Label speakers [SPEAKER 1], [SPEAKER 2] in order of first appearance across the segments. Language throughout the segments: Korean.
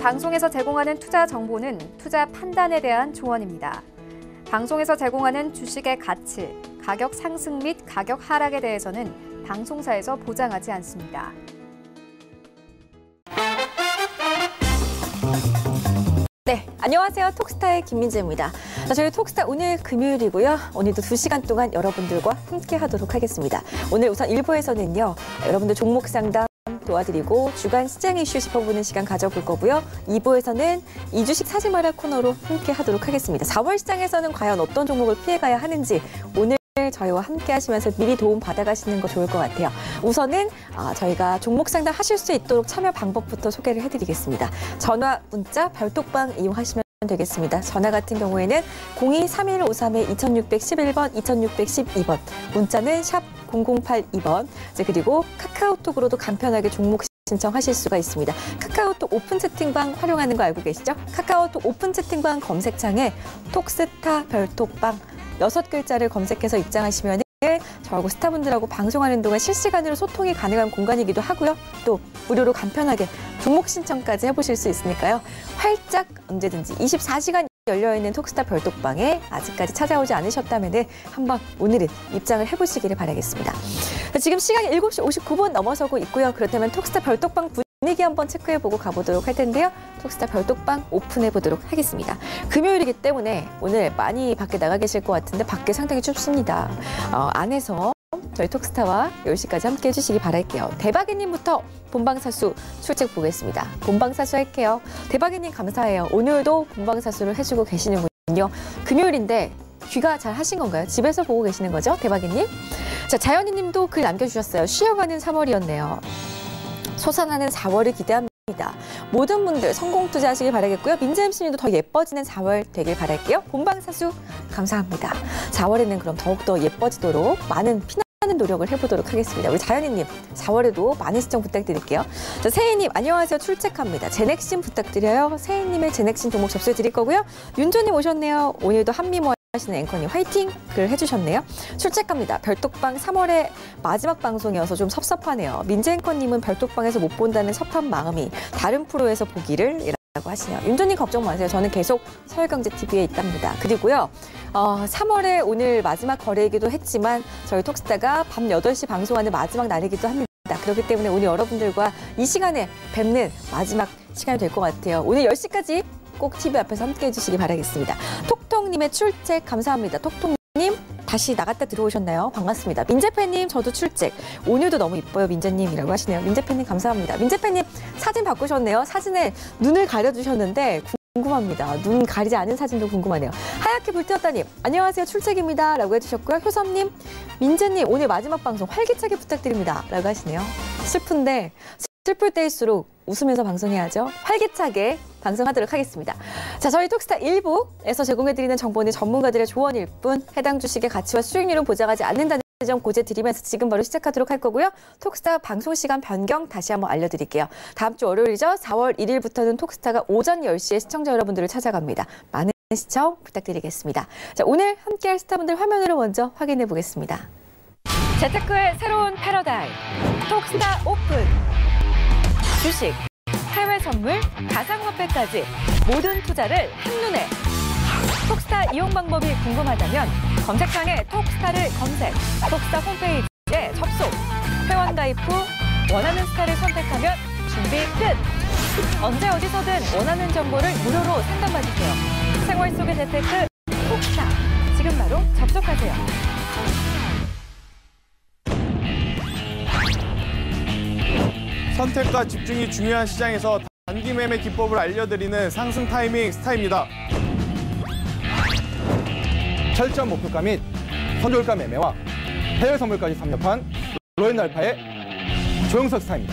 [SPEAKER 1] 방송에서 제공하는 투자 정보는 투자 판단에 대한 조언입니다. 방송에서 제공하는 주식의 가치, 가격 상승 및 가격 하락에 대해서는 방송사에서 보장하지 않습니다.
[SPEAKER 2] 네, 안녕하세요. 톡스타의 김민재입니다. 저희 톡스타 오늘 금요일이고요. 오늘도 2시간 동안 여러분들과 함께 하도록 하겠습니다. 오늘 우선 1부에서는요. 여러분들 종목 상담 도와드리고 주간 시장 이슈 짚어보는 시간 가져볼 거고요. 2부에서는 이주식 사지 마라 코너로 함께 하도록 하겠습니다. 4월 시장에서는 과연 어떤 종목을 피해가야 하는지 오늘 저희와 함께 하시면서 미리 도움 받아가시는 거 좋을 것 같아요. 우선은 저희가 종목 상담 하실 수 있도록 참여 방법부터 소개를 해드리겠습니다. 전화, 문자, 별톡방 이용하시면 되겠습니다. 전화 같은 경우에는 02-3153-2611번, 2612번, 문자는 샵 0082번, 그리고 카카오톡으로도 간편하게 종목 신청하실 수가 있습니다. 카카오톡 오픈 채팅방 활용하는 거 알고 계시죠? 카카오톡 오픈 채팅방 검색창에 톡스타 별톡방 6글자를 검색해서 입장하시면 저하고 스타분들하고 방송하는 동안 실시간으로 소통이 가능한 공간이기도 하고요. 또 무료로 간편하게 종목 신청까지 해보실 수 있으니까요. 활짝 언제든지 24시간 열려있는 톡스타 별톡방에 아직까지 찾아오지 않으셨다면 한번 오늘은 입장을 해보시기를 바라겠습니다. 지금 시간이 7시 59분 넘어서고 있고요. 그렇다면 톡스타 별톡방 분위기 한번 체크해보고 가보도록 할 텐데요. 톡스타 별톡방 오픈해보도록 하겠습니다. 금요일이기 때문에 오늘 많이 밖에 나가 계실 것 같은데 밖에 상당히 춥습니다. 안에서 저희 톡스타와 10시까지 함께 해주시기 바랄게요. 대박이님부터 본방사수 출첵 보겠습니다. 본방사수 할게요. 대박이님 감사해요. 오늘도 본방사수를 해주고 계시는군요. 금요일인데 귀가 잘 하신 건가요? 집에서 보고 계시는 거죠? 대박이님. 자, 자연이님도 글 남겨주셨어요. 쉬어가는 3월이었네요. 솟아나는 4월을 기대합니다. 모든 분들 성공 투자하시길 바라겠고요. 민재 MC님도 더 예뻐지는 4월 되길 바랄게요. 본방사수 감사합니다. 4월에는 그럼 더욱더 예뻐지도록 많은 피나는 노력을 해보도록 하겠습니다. 우리 자연이님 4월에도 많은 시청 부탁드릴게요. 자, 세희님 안녕하세요. 출첵합니다. 제넥신 부탁드려요. 세희님의 제넥신 종목 접수해 드릴 거고요. 윤조님 오셨네요. 오늘도 한미모 하시는 앵커님 화이팅! 글 해주셨네요. 출첵합니다. 별톡방 3월의 마지막 방송이어서 좀 섭섭하네요. 민재 앵커님은 별톡방에서 못 본다는 섭한 마음이 다른 프로에서 보기를 이라고 하시네요. 윤조님 걱정 마세요. 저는 계속 서울경제TV에 있답니다. 그리고요. 3월에 오늘 마지막 거래이기도 했지만 저희 톡스타가 밤 8시 방송하는 마지막 날이기도 합니다. 그렇기 때문에 오늘 여러분들과 이 시간에 뵙는 마지막 시간이 될 것 같아요. 오늘 10시까지 꼭 TV 앞에서 함께 해주시기 바라겠습니다. 톡톡님의 출첵 감사합니다. 톡톡님 다시 나갔다 들어오셨나요? 반갑습니다. 민재팬님 저도 출첵. 오늘도 너무 이뻐요 민재님이라고 하시네요. 민재팬님 감사합니다. 민재팬님 사진 바꾸셨네요. 사진에 눈을 가려주셨는데 궁금합니다. 눈 가리지 않은 사진도 궁금하네요. 하얗게 불태웠다님 안녕하세요 출첵입니다 라고 해주셨고요. 효섭님 민재님 오늘 마지막 방송 활기차게 부탁드립니다 라고 하시네요. 슬픈데 슬플 때일수록 웃으면서 방송해야죠. 활기차게 방송하도록 하겠습니다. 자, 저희 톡스타 1부에서 제공해드리는 정보는 전문가들의 조언일 뿐 해당 주식의 가치와 수익률은 보장하지 않는다는 점 고지해드리면서 지금 바로 시작하도록 할 거고요. 톡스타 방송 시간 변경 다시 한번 알려드릴게요. 다음 주 월요일이죠. 4월 1일부터는 톡스타가 오전 10시에 시청자 여러분들을 찾아갑니다. 많은 시청 부탁드리겠습니다. 자, 오늘 함께할 스타분들 화면으로 먼저 확인해 보겠습니다. 재테크의 새로운 패러다임 톡스타 오픈 주식, 해외 선물, 가상화폐까지 모든 투자를 한눈에. 톡스타 이용 방법이 궁금하다면 검색창에 톡스타를 검색, 톡스타 홈페이지에 접속, 회원 가입 후 원하는 스타를 선택하면 준비 끝! 언제 어디서든 원하는 정보를 무료로 상담받으세요. 생활 속의 재테크 톡스타, 지금 바로 접속하세요.
[SPEAKER 3] 선택과 집중이 중요한 시장에서 단기 매매 기법을 알려드리는 상승 타이밍 스타입니다.
[SPEAKER 4] 철저한 목표가 및 선저가 매매와 해외 선물까지 섭렵한 로엔알파의 조영석 스타입니다.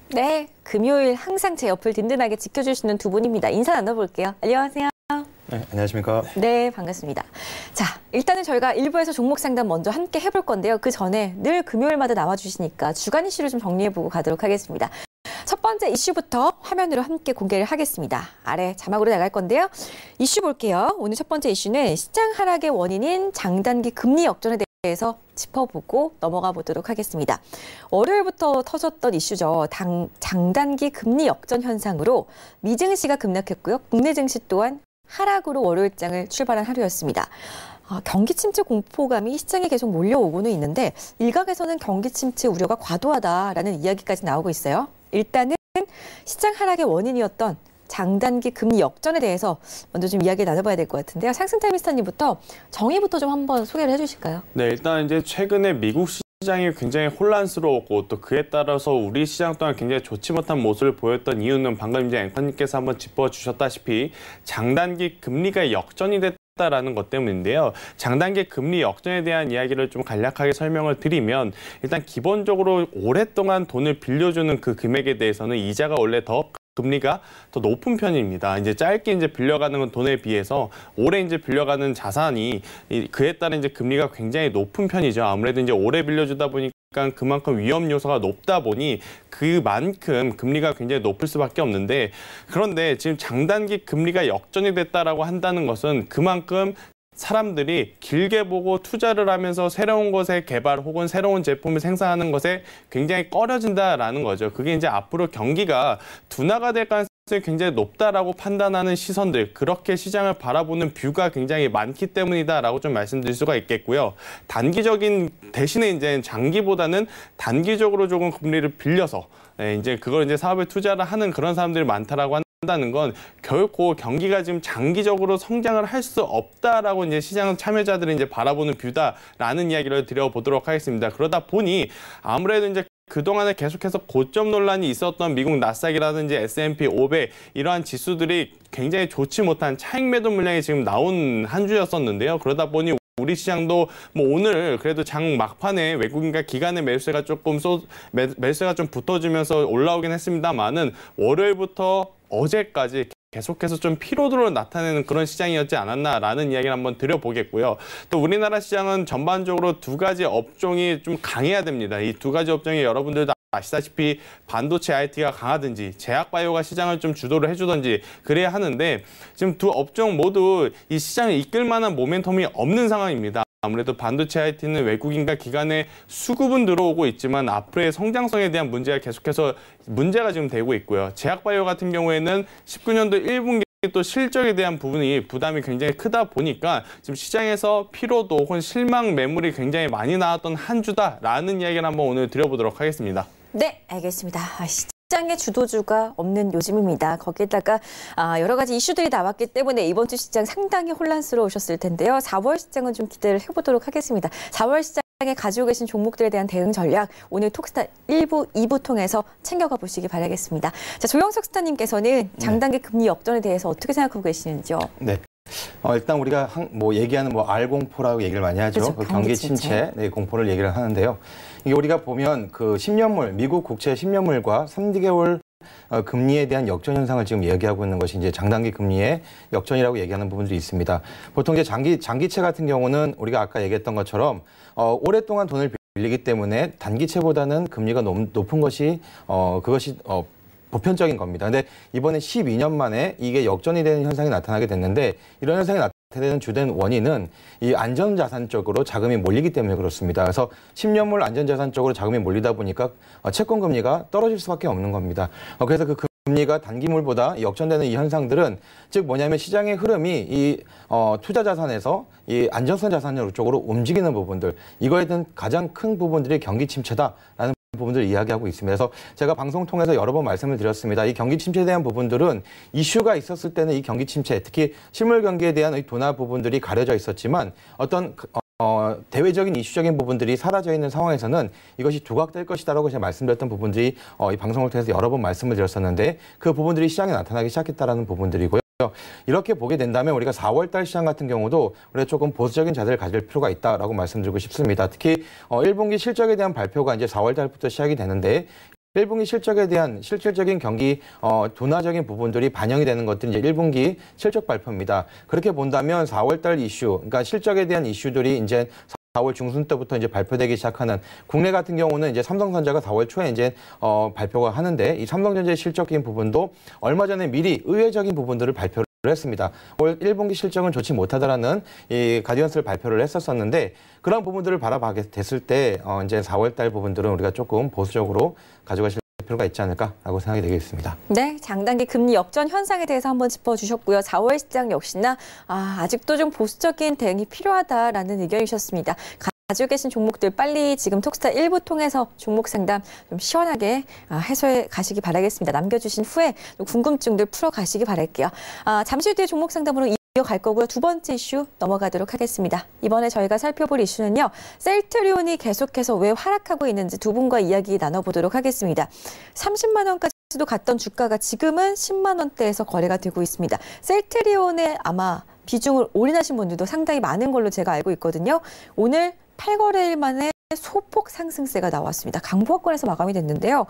[SPEAKER 2] 네, 금요일 항상 제 옆을 든든하게 지켜주시는 두 분입니다. 인사 나눠볼게요. 안녕하세요.
[SPEAKER 5] 네, 안녕하십니까.
[SPEAKER 2] 네, 반갑습니다. 자, 일단은 저희가 1부에서 종목 상담 먼저 함께 해볼 건데요. 그 전에 늘 금요일마다 나와주시니까 주간 이슈를 좀 정리해보고 가도록 하겠습니다. 첫 번째 이슈부터 화면으로 함께 공개를 하겠습니다. 아래 자막으로 나갈 건데요. 이슈 볼게요. 오늘 첫 번째 이슈는 시장 하락의 원인인 장단기 금리 역전에 대해서 짚어보고 넘어가 보도록 하겠습니다. 월요일부터 터졌던 이슈죠. 장단기 금리 역전 현상으로 미증시가 급락했고요. 국내 증시 또한 하락으로 월요일장을 출발한 하루였습니다. 경기 침체 공포감이 시장에 계속 몰려오고는 있는데 일각에서는 경기 침체 우려가 과도하다라는 이야기까지 나오고 있어요. 일단은 시장 하락의 원인이었던 장단기 금리 역전에 대해서 먼저 좀 이야기 나눠봐야 될 것 같은데요. 상승타임미스터님부터 정의부터 좀 한번 소개를 해주실까요?
[SPEAKER 3] 네, 일단 이제 최근에 미국 시장이 굉장히 혼란스러웠고 또 그에 따라서 우리 시장 또한 굉장히 좋지 못한 모습을 보였던 이유는 방금 이제 앵커님께서 한번 짚어주셨다시피 장단기 금리가 역전이 됐다라는 것 때문인데요. 장단기 금리 역전에 대한 이야기를 좀 간략하게 설명을 드리면 일단 기본적으로 오랫동안 돈을 빌려주는 그 금액에 대해서는 이자가 원래 금리가 더 높은 편입니다. 이제 짧게 이제 빌려가는 돈에 비해서 오래 이제 빌려가는 자산이 그에 따른 이제 금리가 굉장히 높은 편이죠. 아무래도 이제 오래 빌려주다 보니까 그만큼 위험 요소가 높다 보니 그만큼 금리가 굉장히 높을 수밖에 없는데 그런데 지금 장단기 금리가 역전이 됐다라고 한다는 것은 그만큼 사람들이 길게 보고 투자를 하면서 새로운 것의 개발 혹은 새로운 제품을 생산하는 것에 굉장히 꺼려진다라는 거죠. 그게 이제 앞으로 경기가 둔화가 될 가능성이 굉장히 높다라고 판단하는 시선들, 그렇게 시장을 바라보는 뷰가 굉장히 많기 때문이다라고 좀 말씀드릴 수가 있겠고요. 단기적인 대신에 이제 장기보다는 단기적으로 조금 금리를 빌려서 이제 그걸 이제 사업에 투자를 하는 그런 사람들이 많다라고 한다는 건 결코 경기가 지금 장기적으로 성장을 할 수 없다라고 이제 시장 참여자들이 이제 바라보는 뷰다라는 이야기를 드려보도록 하겠습니다. 그러다 보니 아무래도 이제 그동안에 계속해서 고점 논란이 있었던 미국 나스닥이라든지 S&P 500 이러한 지수들이 굉장히 좋지 못한 차익 매도 물량이 지금 나온 한 주였었는데요. 그러다 보니 우리 시장도 뭐 오늘 그래도 장 막판에 외국인과 기관의 매수세가 매수세가 좀 붙어주면서 올라오긴 했습니다만은 월요일부터 어제까지 계속해서 좀 피로도를 나타내는 그런 시장이었지 않았나라는 이야기를 한번 드려보겠고요. 또 우리나라 시장은 전반적으로 두 가지 업종이 좀 강해야 됩니다. 이 두 가지 업종이 여러분들도 아시다시피 반도체 IT가 강하든지 제약바이오가 시장을 좀 주도를 해주든지 그래야 하는데 지금 두 업종 모두 이 시장을 이끌 만한 모멘텀이 없는 상황입니다. 아무래도 반도체 IT는 외국인과 기관의 수급은 들어오고 있지만 앞으로의 성장성에 대한 문제가 계속해서 문제가 지금 되고 있고요. 제약바이오 같은 경우에는 19년도 1분기 또 실적에 대한 부담이 굉장히 크다 보니까 지금 시장에서 피로도 혹은 실망 매물이 굉장히 많이 나왔던 한 주다라는 이야기를 한번 오늘 드려보도록 하겠습니다.
[SPEAKER 2] 네, 알겠습니다. 시장의 주도주가 없는 요즘입니다. 거기에다가 여러 가지 이슈들이 나왔기 때문에 이번 주 시장 상당히 혼란스러우셨을 텐데요. 4월 시장은 좀 기대를 해보도록 하겠습니다. 4월 시장에 가지고 계신 종목들에 대한 대응 전략 오늘 톡스타 1부, 2부 통해서 챙겨가 보시기 바라겠습니다. 자, 조영석 스타님께서는 장단기 금리 역전에 대해서 어떻게 생각하고 계시는지요?
[SPEAKER 4] 네. 일단 우리가 얘기하는 R공포라고 얘기를 많이 하죠.
[SPEAKER 2] 그렇죠,
[SPEAKER 4] 그 경기 침체 공포를 얘기를 하는데요. 이게 우리가 보면 그 10년물, 미국 국채 10년물과 3개월 금리에 대한 역전 현상을 지금 얘기하고 있는 것이 이제 장단기 금리의 역전이라고 얘기하는 부분들이 있습니다. 보통 이제 장기채 같은 경우는 우리가 아까 얘기했던 것처럼 오랫동안 돈을 빌리기 때문에 단기채보다는 금리가 높은 것이 그것이 보편적인 겁니다. 근데 이번에 12년 만에 이게 역전이 되는 현상이 나타나게 됐는데 이런 현상이 나타나는 주된 원인은 이 안전자산 쪽으로 자금이 몰리기 때문에 그렇습니다. 그래서 10년물 안전자산 쪽으로 자금이 몰리다 보니까 채권 금리가 떨어질 수밖에 없는 겁니다. 그래서 그 금리가 단기물보다 역전되는 이 현상들은 즉 뭐냐면 시장의 흐름이 이 투자 자산에서 이 안정성 자산 쪽으로 움직이는 부분들 이거에 대한 가장 큰 부분들이 경기 침체다라는 부분들을 이야기하고 있습니다. 그래서 제가 방송 통해서 여러 번 말씀을 드렸습니다. 이 경기 침체에 대한 부분들은 이슈가 있었을 때는 이 경기 침체, 특히 실물 경기에 대한 이 둔화 부분들이 가려져 있었지만 어떤 대외적인 이슈적인 부분들이 사라져 있는 상황에서는 이것이 두각될 것이다라고 제가 말씀드렸던 부분들이 이 방송을 통해서 여러 번 말씀을 드렸었는데 그 부분들이 시장에 나타나기 시작했다라는 부분들이고요. 이렇게 보게 된다면 우리가 4월달 시장 같은 경우도 우리가 조금 보수적인 자세를 가질 필요가 있다라고 말씀드리고 싶습니다. 특히 1분기 실적에 대한 발표가 이제 4월달부터 시작이 되는데 1분기 실적에 대한 실질적인 경기 둔화적인 부분들이 반영이 되는 것들이 이제 1분기 실적 발표입니다. 그렇게 본다면 4월달 이슈, 그러니까 실적에 대한 이슈들이 이제 4월 중순 때부터 이제 발표되기 시작하는 국내 같은 경우는 이제 삼성전자가 4월 초에 이제 발표가 하는데 이 삼성전자의 실적적인 부분도 얼마 전에 미리 의외적인 부분들을 발표를 했습니다. 올 1분기 실적은 좋지 못하다라는 이 가디언스를 발표를 했었었는데 그런 부분들을 바라보게 됐을 때 이제 4월 달 부분들은 우리가 조금 보수적으로 가져가실 필요가 있지 않을까라고 생각이 되겠습니다.
[SPEAKER 2] 네, 장단기 금리 역전 현상에 대해서 한번 짚어주셨고요. 4월 시장 역시나 아직도 좀 보수적인 대응이 필요하다라는 의견이셨습니다. 가지고 계신 종목들 빨리 지금 톡스타 1부 통해서 종목 상담 좀 시원하게 해소해 가시기 바라겠습니다. 남겨주신 후에 궁금증들 풀어 가시기 바랄게요. 잠시 뒤에 종목 상담으로 이어갈 거고요. 두 번째 이슈 넘어가도록 하겠습니다. 이번에 저희가 살펴볼 이슈는요. 셀트리온이 계속해서 왜 하락하고 있는지 두 분과 이야기 나눠보도록 하겠습니다. 30만 원까지도 갔던 주가가 지금은 10만 원대에서 거래가 되고 있습니다. 셀트리온에 아마 비중을 올인하신 분들도 상당히 많은 걸로 제가 알고 있거든요. 오늘 8거래일 만에 소폭 상승세가 나왔습니다. 강보합권에서 마감이 됐는데요.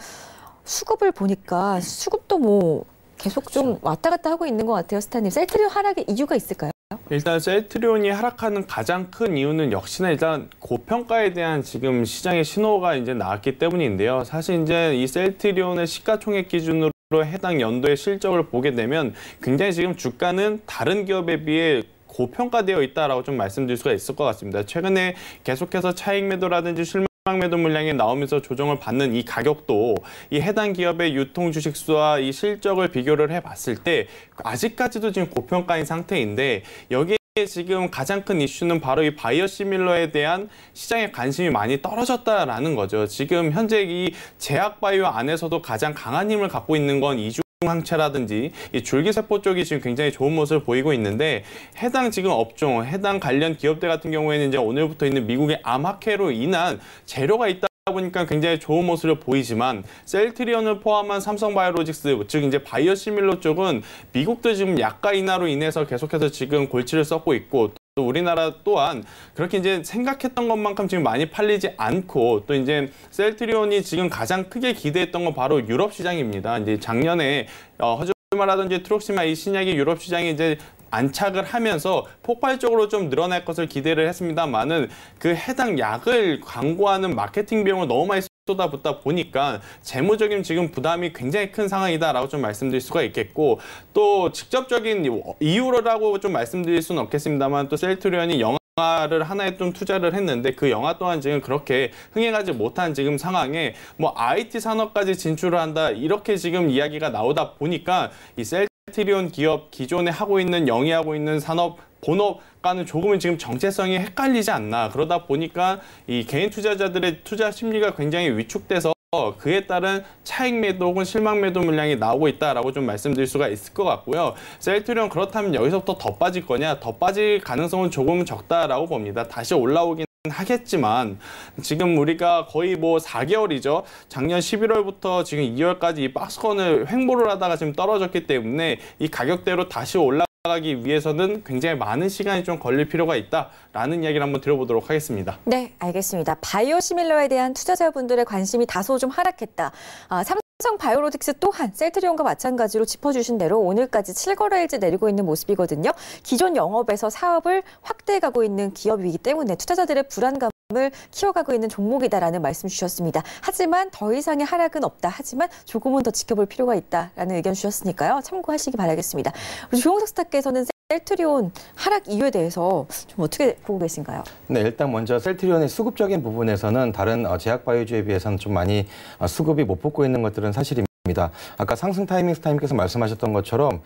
[SPEAKER 2] 수급을 보니까 수급도 뭐 계속 좀 왔다 갔다 하고 있는 것 같아요. 스타님, 셀트리온 하락의 이유가 있을까요?
[SPEAKER 3] 일단 셀트리온이 하락하는 가장 큰 이유는 역시나 일단 고평가에 대한 지금 시장의 신호가 이제 나왔기 때문인데요. 사실 이제 이 셀트리온의 시가총액 기준으로 해당 연도의 실적을 보게 되면 굉장히 지금 주가는 다른 기업에 비해 고평가되어 있다라고 좀 말씀드릴 수가 있을 것 같습니다. 최근에 계속해서 차익 매도라든지 실망 매도 물량이 나오면서 조정을 받는 이 가격도 이 해당 기업의 유통 주식 수와 이 실적을 비교를 해봤을 때 아직까지도 지금 고평가인 상태인데 여기에 지금 가장 큰 이슈는 바로 이 바이오시밀러에 대한 시장의 관심이 많이 떨어졌다라는 거죠. 지금 현재 이 제약바이오 안에서도 가장 강한 힘을 갖고 있는 건 항체라든지 이 줄기세포 쪽이 지금 굉장히 좋은 모습을 보이고 있는데 해당 지금 업종, 해당 관련 기업들 같은 경우에는 이제 오늘부터 있는 미국의 암학회로 인한 재료가 있다 보니까 굉장히 좋은 모습을 보이지만 셀트리온을 포함한 삼성바이오로직스, 즉 이제 바이오시밀러 쪽은 미국도 지금 약가 인하로 인해서 계속해서 지금 골치를 썩고 있고 또 우리나라 또한 그렇게 이제 생각했던 것만큼 지금 많이 팔리지 않고 또 이제 셀트리온이 지금 가장 크게 기대했던 건 바로 유럽 시장입니다. 이제 작년에 허즈마라든지 트록시마 이 신약이 유럽 시장에 이제 안착을 하면서 폭발적으로 좀 늘어날 것을 기대를 했습니다만은 그 해당 약을 광고하는 마케팅 비용을 너무 많이 쏟아붓다 보니까 재무적인 지금 부담이 굉장히 큰 상황이다라고 좀 말씀드릴 수가 있겠고 또 직접적인 이유라고 좀 말씀드릴 수는 없겠습니다만 또 셀트리온이 영화를 하나에 좀 투자를 했는데 그 영화 또한 지금 그렇게 흥행하지 못한 지금 상황에 뭐 IT 산업까지 진출을 한다 이렇게 지금 이야기가 나오다 보니까 이 셀트리온 기업 기존에 하고 있는 영위하고 있는 산업 본업과는 조금은 지금 정체성이 헷갈리지 않나. 그러다 보니까 이 개인 투자자들의 투자 심리가 굉장히 위축돼서 그에 따른 차익 매도 혹은 실망 매도 물량이 나오고 있다라고 좀 말씀드릴 수가 있을 것 같고요. 셀트리온 그렇다면 여기서부터 더 빠질 거냐? 더 빠질 가능성은 조금 적다라고 봅니다. 다시 올라오긴 하겠지만 지금 우리가 거의 뭐 4개월이죠. 작년 11월부터 지금 2월까지 이 박스권을 횡보를 하다가 지금 떨어졌기 때문에 이 가격대로 다시 올라가기 위해서는 굉장히 많은 시간이 좀 걸릴 필요가 있다라는 이야기를 한번 들어보도록 하겠습니다.
[SPEAKER 2] 네, 알겠습니다. 바이오시밀러에 대한 투자자분들의 관심이 다소 좀 하락했다. 삼성바이오로직스 또한 셀트리온과 마찬가지로 짚어주신 대로 오늘까지 7거래일째 내리고 있는 모습이거든요. 기존 영업에서 사업을 확대해가고 있는 기업이기 때문에 투자자들의 불안감을 키워가고 있는 종목이다라는 말씀 주셨습니다. 하지만 더 이상의 하락은 없다. 하지만 조금은 더 지켜볼 필요가 있다라는 의견 주셨으니까요. 참고하시기 바라겠습니다. 우리 조영석 스타께서는 셀트리온 하락 이유에 대해서 좀 어떻게 보고 계신가요?
[SPEAKER 4] 네, 일단 먼저 셀트리온의 수급적인 부분에서는 다른 제약바이오주에 비해서는 좀 많이 수급이 못 붙고 있는 것들은 사실입니다. 아까 상승 타이밍 스타님께서 말씀하셨던 것처럼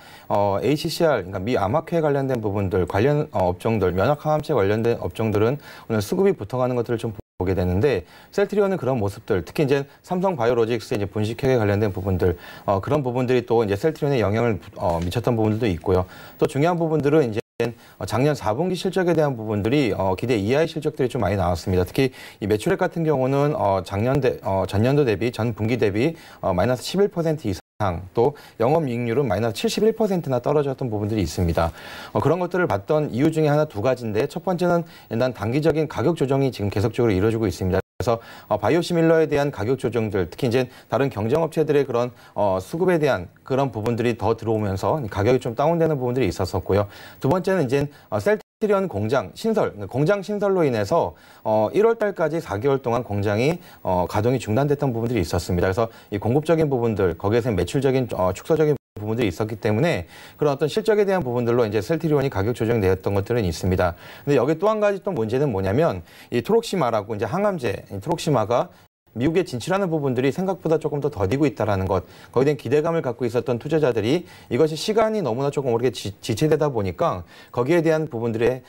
[SPEAKER 4] ACCR, 그러니까 미 암학회에 관련된 부분들, 관련 업종들, 면역항암제 관련된 업종들은 오늘 수급이 붙어가는 것들을 좀 보게 되는데 셀트리온은 그런 모습들, 특히 이제 삼성바이오로직스의 이제 분식회계 관련된 부분들, 그런 부분들이 또 이제 셀트리온에 영향을 미쳤던 부분들도 있고요. 또 중요한 부분들은 이제 작년 4분기 실적에 대한 부분들이 기대 이하의 실적들이 좀 많이 나왔습니다. 특히 이 매출액 같은 경우는 전년도 대비, 전 분기 대비 마이너스 11% 이상. 또 영업이익률은 마이너스 71%나 떨어졌던 부분들이 있습니다. 그런 것들을 봤던 이유 중에 하나 두 가지인데 첫 번째는 일단 단기적인 가격 조정이 지금 계속적으로 이루어지고 있습니다. 그래서 바이오시밀러에 대한 가격 조정들, 특히 이제 다른 경쟁업체들의 그런 수급에 대한 그런 부분들이 더 들어오면서 가격이 좀 다운되는 부분들이 있었었고요. 두 번째는 이제 셀트리온 공장 신설로 인해서 1월 달까지 4개월 동안 공장이 가동이 중단됐던 부분들이 있었습니다. 그래서 이 공급적인 부분들, 거기에서 매출적인 축소적인 부분들이 있었기 때문에 그런 어떤 실적에 대한 부분들로 이제 셀트리온이 가격 조정되었던 것들은 있습니다. 근데 여기 또 한 가지 또 문제는 뭐냐면 이 트록시마라고 이제 항암제 트록시마가 미국에 진출하는 부분들이 생각보다 조금 더 더디고 있다는 것, 거기에 대한 기대감을 갖고 있었던 투자자들이 이것이 시간이 너무나 조금 오래 지체되다 보니까 거기에 대한 부분들의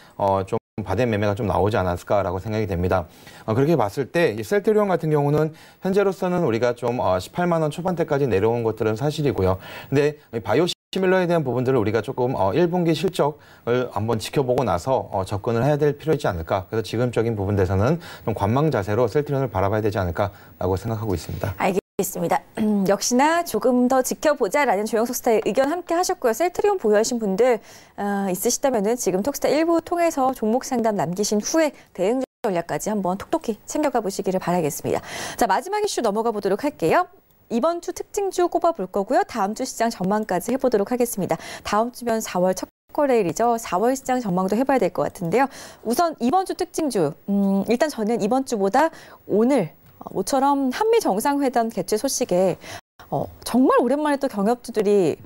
[SPEAKER 4] 좀 바닥 매매가 좀 나오지 않았을까라고 생각이 됩니다. 그렇게 봤을 때 셀트리온 같은 경우는 현재로서는 우리가 좀 18만 원 초반대까지 내려온 것들은 사실이고요. 근데 바이오시밀러에 대한 부분들을 우리가 조금 1분기 실적을 한번 지켜보고 나서 접근을 해야 될 필요 있지 않을까. 그래서 지금적인 부분에서는 좀 관망 자세로 셀트리온을 바라봐야 되지 않을까라고 생각하고 있습니다.
[SPEAKER 2] 알겠습니다. 역시나 조금 더 지켜보자라는 조영석 스타의 의견 함께 하셨고요. 셀트리온 보유하신 분들 있으시다면은 지금 톡스타 1부 통해서 종목 상담 남기신 후에 대응 전략까지 한번 톡톡히 챙겨가 보시기를 바라겠습니다. 자, 마지막 이슈 넘어가 보도록 할게요. 이번 주 특징주 꼽아볼 거고요. 다음 주 시장 전망까지 해보도록 하겠습니다. 다음 주면 4월 첫 거래일이죠. 4월 시장 전망도 해봐야 될 것 같은데요. 우선 이번 주 특징주, 일단 저는 이번 주보다 오늘 모처럼 한미 정상회담 개최 소식에 정말 오랜만에 또 경협주들이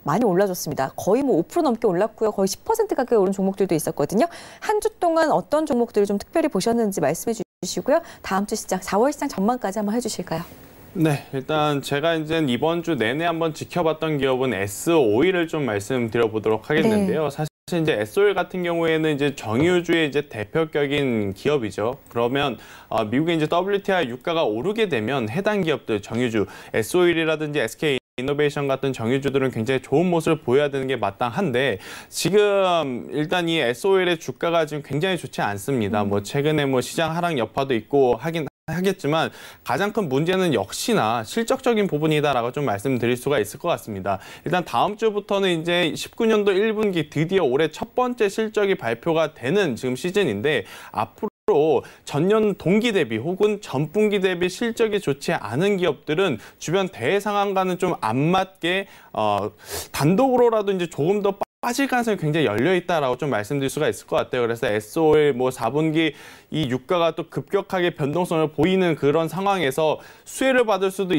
[SPEAKER 2] 많이 올라줬습니다. 거의 뭐 5% 넘게 올랐고요. 거의 10% 가까이 오른 종목들도 있었거든요. 한 주 동안 어떤 종목들을 좀 특별히 보셨는지 말씀해 주시고요. 다음 주 시장, 4월 시장 전망까지 한번 해주실까요?
[SPEAKER 3] 네, 일단 제가 이제 이번 주 내내 한번 지켜봤던 기업은 S-오일을 좀 말씀드려보도록 하겠는데요.
[SPEAKER 2] 네.
[SPEAKER 3] 사실 이제 S-오일 같은 경우에는 이제 정유주의 이제 대표격인 기업이죠. 그러면 미국의 이제 WTI 유가가 오르게 되면 해당 기업들 정유주 S-오일이라든지 SK 이노베이션 같은 정유주들은 굉장히 좋은 모습을 보여야 되는 게 마땅한데 지금 일단 이 S-오일의 주가가 지금 굉장히 좋지 않습니다. 뭐 최근에 뭐 시장 하락 여파도 있고 하겠지만 가장 큰 문제는 역시나 실적적인 부분이다라고 좀 말씀드릴 수가 있을 것 같습니다. 일단 다음 주부터는 이제 19년도 1분기 드디어 올해 첫 번째 실적이 발표가 되는 지금 시즌인데 앞으로 전년 동기 대비 혹은 전분기 대비 실적이 좋지 않은 기업들은 주변 대외 상황과는 좀 안 맞게 단독으로라도 이제 조금 더 빠질 가능성이 굉장히 열려 있다라고 좀 말씀드릴 수가 있을 것 같아요. 그래서 S-오일 뭐 4분기 이 유가가 또 급격하게 변동성을 보이는 그런 상황에서 수혜를 받을 수도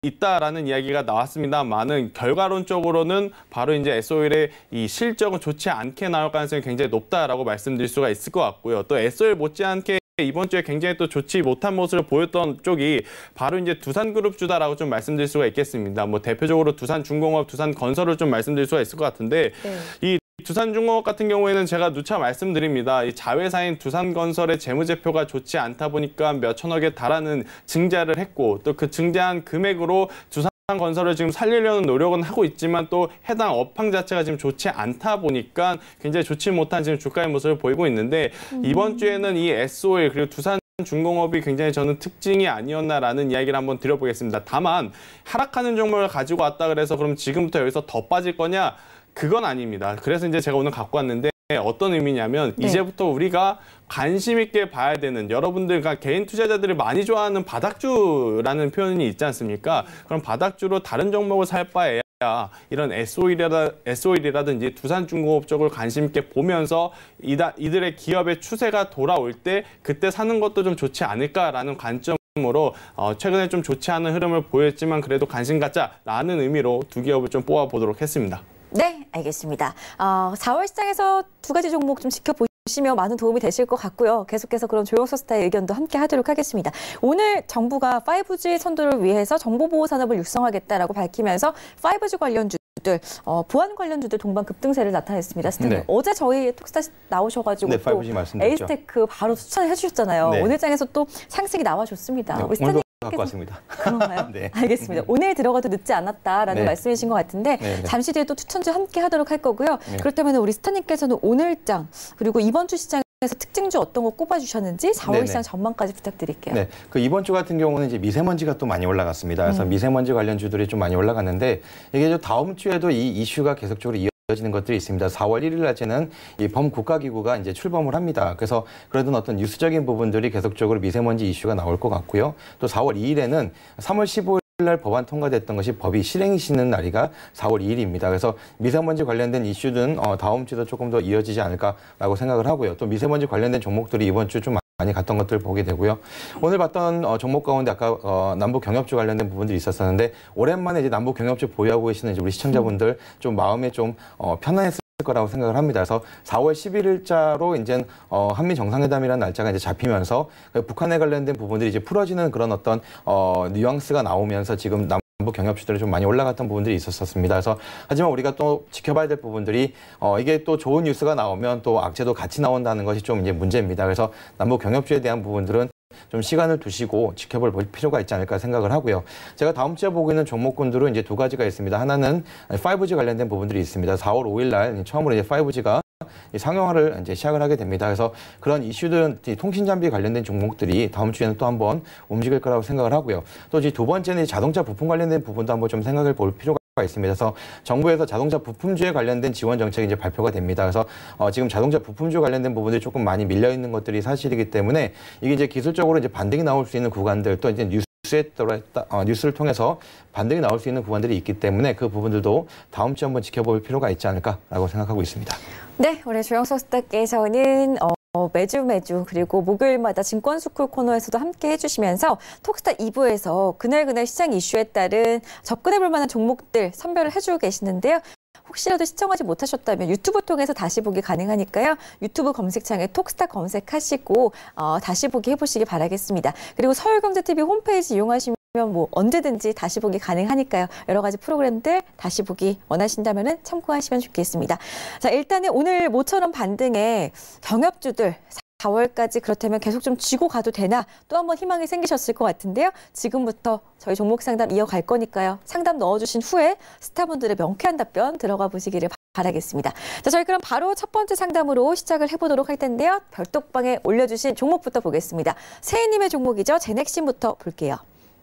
[SPEAKER 3] 있다라는 이야기가 나왔습니다만은 결과론적으로는 바로 이제 S-오일의 이 실적은 좋지 않게 나올 가능성이 굉장히 높다라고 말씀드릴 수가 있을 것 같고요. 또 S-오일 못지않게 이번 주에 굉장히 또 좋지 못한 모습을 보였던 쪽이 바로 이제 두산그룹주다라고 좀 말씀드릴 수가 있겠습니다. 뭐 대표적으로 두산중공업, 두산건설을 좀 말씀드릴 수가 있을 것 같은데 이 두산중공업 같은 경우에는 제가 누차 말씀드립니다. 이 자회사인 두산건설의 재무제표가 좋지 않다 보니까 몇 천억에 달하는 증자를 했고 또 그 증자한 금액으로 두산건설을 지금 살리려는 노력은 하고 있지만 또 해당 업황 자체가 지금 좋지 않다 보니까 굉장히 좋지 못한 지금 주가의 모습을 보이고 있는데 이번 주에는 이 S-오일 그리고 두산중공업이 굉장히 저는 특징이 아니었나라는 이야기를 한번 드려보겠습니다. 다만 하락하는 종목을 가지고 왔다 그래서 그럼 지금부터 여기서 더 빠질 거냐? 그건 아닙니다. 그래서 이제 제가 오늘 갖고 왔는데 어떤 의미냐면 이제부터 우리가 관심 있게 봐야 되는 여러분들, 그러니까 개인 투자자들이 많이 좋아하는 바닥주라는 표현이 있지 않습니까? 그럼 바닥주로 다른 종목을 살 바에야 이런 S-오일이라든지 두산중공업 쪽을 관심 있게 보면서 이들의 기업의 추세가 돌아올 때 그때 사는 것도 좀 좋지 않을까라는 관점으로 최근에 좀 좋지 않은 흐름을 보였지만 그래도 관심 갖자라는 의미로 두 기업을 좀 뽑아보도록 했습니다.
[SPEAKER 2] 네, 알겠습니다. 4월 시장에서 두 가지 종목 좀 지켜보시면 많은 도움이 되실 것 같고요. 계속해서 그런 조영석 스타의 의견도 함께 하도록 하겠습니다. 오늘 정부가 5G 선도를 위해서 정보보호 산업을 육성하겠다라고 밝히면서 5G 관련주들, 보안 관련주들 동반 급등세를 나타냈습니다. 네. 어제 저희 톡스타 나오셔가지고
[SPEAKER 4] 네,
[SPEAKER 2] 또 에이스테크 바로 추천해 주셨잖아요.
[SPEAKER 4] 네.
[SPEAKER 2] 오늘 장에서 또 상승이 나와줬습니다.
[SPEAKER 4] 네,
[SPEAKER 2] 우리 스타님
[SPEAKER 4] 갖고 왔습니다.
[SPEAKER 2] 그런가요?
[SPEAKER 4] 네.
[SPEAKER 2] 알겠습니다. 오늘 들어가도 늦지 않았다라는 말씀이신 것 같은데 잠시 뒤에 또 추천주 함께 하도록 할 거고요. 그렇다면 우리 스타님께서는 오늘장 그리고 이번 주 시장에서 특징주 어떤 거 꼽아주셨는지 4월 시장 전망까지 부탁드릴게요.
[SPEAKER 4] 네, 그 이번 주 같은 경우는 이제 미세먼지가 또 많이 올라갔습니다. 그래서 미세먼지 관련 주들이 좀 많이 올라갔는데 이게 다음 주에도 이 이슈가 계속적으로 이어지는 것들이 있습니다. 4월 1일 날에는 이 범국가기구가 이제 출범을 합니다. 그래서 그러던 어떤 뉴스적인 부분들이 계속적으로 미세먼지 이슈가 나올 것 같고요. 또 4월 2일에는 3월 15일 날 법안 통과됐던 것이 법이 실행이 시는 날이가 4월 2일입니다. 그래서 미세먼지 관련된 이슈는 다음 주도 조금 더 이어지지 않을까라고 생각을 하고요. 또 미세먼지 관련된 종목들이 이번 주 좀 많이 갔던 것들을 보게 되고요. 오늘 봤던 종목 가운데 아까 남북 경협주 관련된 부분들이 있었었는데 오랜만에 이제 남북 경협주 보유하고 계시는 이제 우리 시청자분들 좀 마음에 좀 편안했을 거라고 생각을 합니다. 그래서 4월 11일자로 이제 한미 정상회담이라는 날짜가 이제 잡히면서 북한에 관련된 부분들이 이제 풀어지는 그런 어떤 뉘앙스가 나오면서 지금 남북 경협주들이 좀 많이 올라갔던 부분들이 있었습니다. 그래서 하지만 우리가 또 지켜봐야 될 부분들이 이게 또 좋은 뉴스가 나오면 또 악재도 같이 나온다는 것이 좀 이제 문제입니다. 그래서 남북 경협주에 대한 부분들은 좀 시간을 두시고 지켜볼 필요가 있지 않을까 생각을 하고요. 제가 다음 주에 보고 있는 종목군들은 이제 두 가지가 있습니다. 하나는 5G 관련된 부분들이 있습니다. 4월 5일 날 처음으로 이제 5G가 상용화를 이제 시작을 하게 됩니다. 그래서 그런 이슈들은 통신 장비 관련된 종목들이 다음 주에는 또 한번 움직일 거라고 생각을 하고요. 또 이제 두 번째는 자동차 부품 관련된 부분도 한번 좀 생각을 볼 필요가 있습니다. 그래서 정부에서 자동차 부품주에 관련된 지원 정책이 이제 발표가 됩니다. 그래서 지금 자동차 부품주 관련된 부분들이 조금 많이 밀려 있는 것들이 사실이기 때문에 이게 이제 기술적으로 이제 반등이 나올 수 있는 구간들 또 이제 뉴스를 통해서 반등이 나올 수 있는 구간들이 있기 때문에 그 부분들도 다음 주에 한번 지켜볼 필요가 있지 않을까라고 생각하고 있습니다.
[SPEAKER 2] 네, 우리 조영석 스타께서는 매주 그리고 목요일마다 증권스쿨 코너에서도 함께 해주시면서 톡스타 2부에서 그날 시장 이슈에 따른 접근해볼 만한 종목들 선별을 해주고 계시는데요. 혹시라도 시청하지 못하셨다면 유튜브 통해서 다시 보기 가능하니까요. 유튜브 검색창에 톡스타 검색하시고 다시 보기 해보시기 바라겠습니다. 그리고 서울경제TV 홈페이지 이용하시면 뭐 언제든지 다시 보기 가능하니까요. 여러 가지 프로그램들 다시 보기 원하신다면 참고하시면 좋겠습니다. 자, 일단은 오늘 모처럼 반등에 경협주들 4월까지 그렇다면 계속 좀 쥐고 가도 되나 또 한번 희망이 생기셨을 것 같은데요. 지금부터 저희 종목 상담 이어갈 거니까요. 상담 넣어주신 후에 스타분들의 명쾌한 답변 들어가 보시기를 바라겠습니다. 자, 저희 그럼 바로 첫 번째 상담으로 시작을 해보도록 할 텐데요. 별톡방에 올려주신 종목부터 보겠습니다. 세희님의 종목이죠. 제넥신부터 볼게요.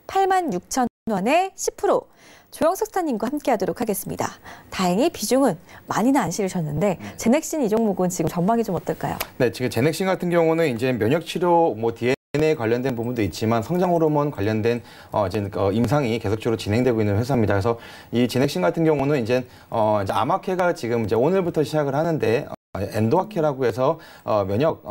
[SPEAKER 2] 86,000원에 10%. 조영석 스타님과 함께하도록 하겠습니다. 다행히 비중은 많이는 안 실으셨는데 제넥신 이 종목은 지금 전망이 좀 어떨까요?
[SPEAKER 4] 네, 지금 제넥신 같은 경우는 이제 면역 치료 DNA 관련된 부분도 있지만 성장 호르몬 관련된 이제 임상이 계속적으로 진행되고 있는 회사입니다. 그래서 이 제넥신 같은 경우는 이제 아마케가 지금 이제 오늘부터 시작을 하는데. 엔도학회라고 해서 면역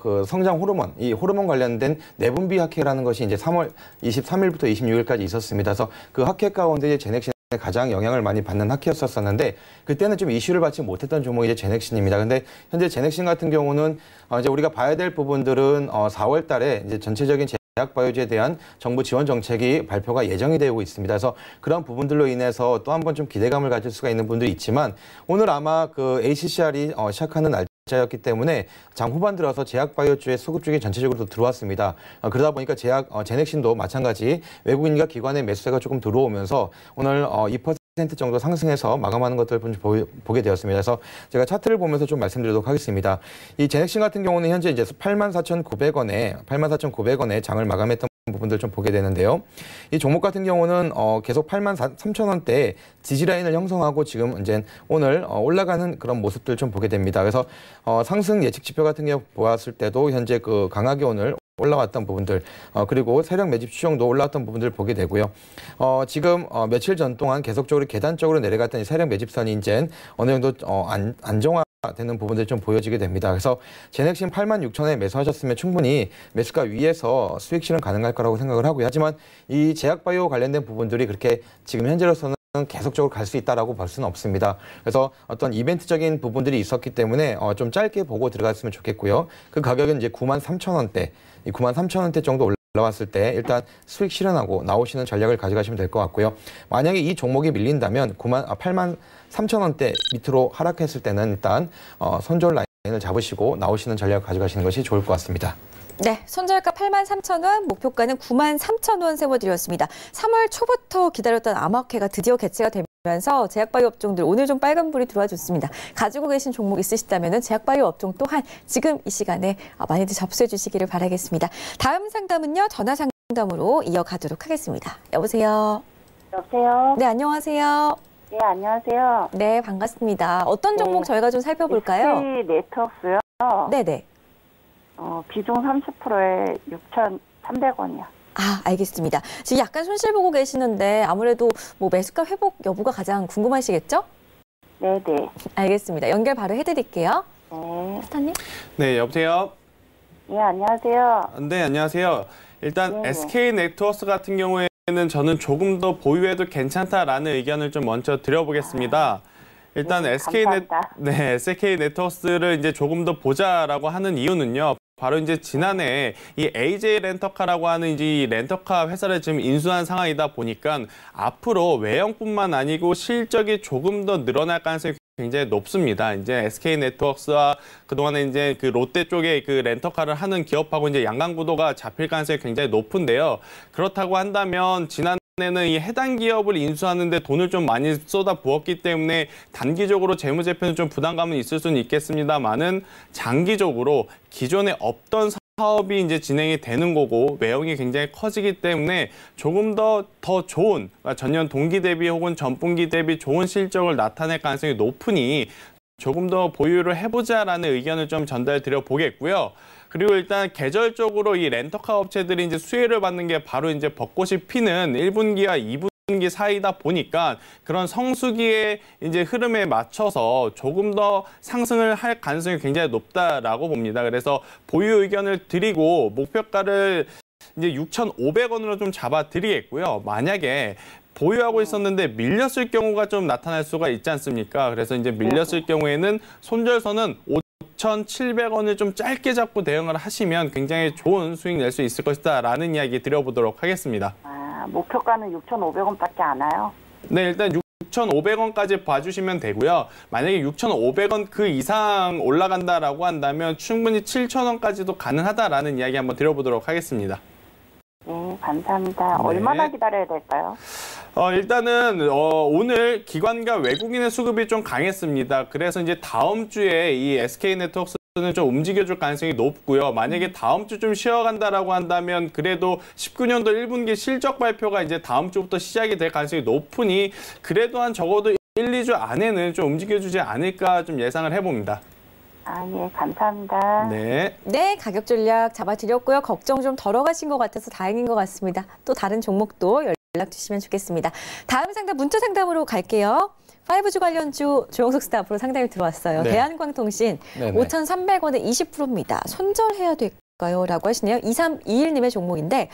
[SPEAKER 4] 그 성장 호르몬 이 호르몬 관련된 내분비 학회라는 것이 이제 3월 23일부터 26일까지 있었습니다. 그래서 그 학회 가운데 제넥신에 가장 영향을 많이 받는 학회였었는데 그때는 좀 이슈를 받지 못했던 종목이 이제 제넥신입니다. 근데 현재 제넥신 같은 경우는 이제 우리가 봐야 될 부분들은 4월 달에 이제 전체적인 제약바이오주에 대한 정부 지원 정책이 발표가 예정이 되고 있습니다. 그래서 그런 부분들로 인해서 또 한 번 좀 기대감을 가질 수가 있는 분들이 있지만 오늘 아마 그 ACCR이 시작하는 날짜였기 때문에 장 후반 들어서 제약바이오주의 수급 중에 전체적으로 들어왔습니다. 그러다 보니까 제넥신도 마찬가지 외국인과 기관의 매수세가 조금 들어오면서 오늘 2% 정도 상승해서 마감하는 것들을 보게 되었습니다. 그래서 제가 차트를 보면서 좀 말씀드리도록 하겠습니다. 이 제넥신 같은 경우는 현재 이제 84,900원에 장을 마감했던 부분들 좀 보게 되는데요. 이 종목 같은 경우는 계속 83,000원대 지지라인을 형성하고 지금 이제 오늘 올라가는 그런 모습들 좀 보게 됩니다. 그래서 상승 예측 지표 같은 경우 보았을 때도 현재 그 강하게 오늘 올라왔던 부분들 그리고 세력 매집 추정도 올라왔던 부분들을 보게 되고요. 지금 며칠 전 동안 계속적으로 계단적으로 내려갔던 이 세력 매집선이 이제 어느 정도 안정화되는 부분들이 좀 보여지게 됩니다. 그래서 제넥신 86,000원에 매수하셨으면 충분히 매수가 위에서 수익 실현 가능할 거라고 생각을 하고요. 하지만 이 제약바이오 관련된 부분들이 그렇게 지금 현재로서는 계속적으로 갈 수 있다라고 볼 수는 없습니다. 그래서 어떤 이벤트적인 부분들이 있었기 때문에 좀 짧게 보고 들어갔으면 좋겠고요. 그 가격은 이제 93,000원대, 이 93,000원대 정도 올라왔을 때 일단 수익 실현하고 나오시는 전략을 가져가시면 될 것 같고요. 만약에 이 종목이 밀린다면 83,000원대 밑으로 하락했을 때는 일단 손절 라인을 잡으시고 나오시는 전략을 가져가시는 것이 좋을 것 같습니다.
[SPEAKER 2] 네, 손절가 83,000원, 목표가는 93,000원 세워드렸습니다. 3월 초부터 기다렸던 아마케가 드디어 개최가 되면서 제약바이오 업종들 오늘 좀 빨간불이 들어와 줬습니다. 가지고 계신 종목 있으시다면 제약바이오 업종 또한 지금 이 시간에 많이들 접수해 주시기를 바라겠습니다. 다음 상담은요, 전화 상담으로 이어가도록 하겠습니다. 여보세요?
[SPEAKER 5] 여보세요?
[SPEAKER 2] 네, 안녕하세요.
[SPEAKER 5] 네, 안녕하세요.
[SPEAKER 2] 네, 반갑습니다. 어떤 종목
[SPEAKER 5] 네.
[SPEAKER 2] 저희가 좀 살펴볼까요?
[SPEAKER 5] 네트워크요.
[SPEAKER 2] 네네.
[SPEAKER 5] 비중 30%에 6,300원이요.
[SPEAKER 2] 아, 알겠습니다. 지금 약간 손실 보고 계시는데 아무래도 뭐 매수가 회복 여부가 가장 궁금하시겠죠?
[SPEAKER 5] 네네.
[SPEAKER 2] 알겠습니다. 연결 바로 해드릴게요.
[SPEAKER 5] 네.
[SPEAKER 2] 스타님?
[SPEAKER 3] 네, 여보세요?
[SPEAKER 5] 예, 안녕하세요.
[SPEAKER 3] 네, 안녕하세요. 일단
[SPEAKER 5] 네.
[SPEAKER 3] SK네트워크 같은 경우에는 저는 조금 더 보유해도 괜찮다라는 의견을 좀 먼저 드려보겠습니다. 일단
[SPEAKER 5] 네, 감사합니다.
[SPEAKER 3] SK네트워크를 이제 조금 더 보자라고 하는 이유는요. 바로 이제 지난해 이 AJ 렌터카라고 하는 이제 이 렌터카 회사를 지금 인수한 상황이다 보니까 앞으로 외형뿐만 아니고 실적이 조금 더 늘어날 가능성이 굉장히 높습니다. 이제 SK네트워크와 그동안에 이제 그 롯데 쪽에 그 렌터카를 하는 기업하고 이제 양강구도가 잡힐 가능성이 굉장히 높은데요. 그렇다고 한다면 지난해는 이 해당 기업을 인수하는데 돈을 좀 많이 쏟아 부었기 때문에 단기적으로 재무제표는 좀 부담감은 있을 수는 있겠습니다만은 장기적으로 기존에 없던 사업이 이제 진행이 되는 거고 외형이 굉장히 커지기 때문에 조금 더 좋은 전년 동기 대비 혹은 전분기 대비 좋은 실적을 나타낼 가능성이 높으니 조금 더 보유를 해보자라는 의견을 좀 전달드려 보겠고요. 그리고 일단 계절적으로 이 렌터카 업체들이 이제 수혜를 받는 게 바로 이제 벚꽃이 피는 1분기와 2분기 사이다 보니까 그런 성수기의 이제 흐름에 맞춰서 조금 더 상승을 할 가능성이 굉장히 높다라고 봅니다. 그래서 보유 의견을 드리고 목표가를 이제 6,500원으로 좀 잡아드리겠고요. 만약에 보유하고 있었는데 밀렸을 경우가 좀 나타날 수가 있지 않습니까? 그래서 이제 밀렸을 경우에는 손절선은 5,700원을 좀 짧게 잡고 대응을 하시면 굉장히 좋은 수익 낼 수 있을 것이다라는 이야기 드려보도록 하겠습니다.
[SPEAKER 5] 아, 목표가는 6,500원밖에 안 와요?
[SPEAKER 3] 네, 일단 6,500원까지 봐주시면 되고요. 만약에 6,500원 그 이상 올라간다라고 한다면 충분히 7,000원까지도 가능하다라는 이야기 한번 드려보도록 하겠습니다.
[SPEAKER 5] 네, 감사합니다.
[SPEAKER 3] 네.
[SPEAKER 5] 얼마나 기다려야 될까요?
[SPEAKER 3] 일단은 오늘 기관과 외국인의 수급이 좀 강했습니다. 그래서 이제 다음 주에 이 SK네트워크는 좀 움직여줄 가능성이 높고요. 만약에 다음 주 좀 쉬어간다라고 한다면 그래도 19년도 1분기 실적 발표가 이제 다음 주부터 시작이 될 가능성이 높으니 그래도 한 적어도 1, 2주 안에는 좀 움직여주지 않을까 좀 예상을 해봅니다.
[SPEAKER 5] 아, 예, 감사합니다.
[SPEAKER 3] 네.
[SPEAKER 2] 네, 가격 전략 잡아드렸고요. 걱정 좀 덜어가신 것 같아서 다행인 것 같습니다. 또 다른 종목도 연락 주시면 좋겠습니다. 다음 상담 문자 상담으로 갈게요. 5G 관련주 조영석 스타 앞으로 상담이 들어왔어요.
[SPEAKER 4] 네.
[SPEAKER 2] 대한광통신
[SPEAKER 4] 네네.
[SPEAKER 2] 5,300원에 20%입니다. 손절해야 될까요? 라고 하시네요. 2321님의 종목인데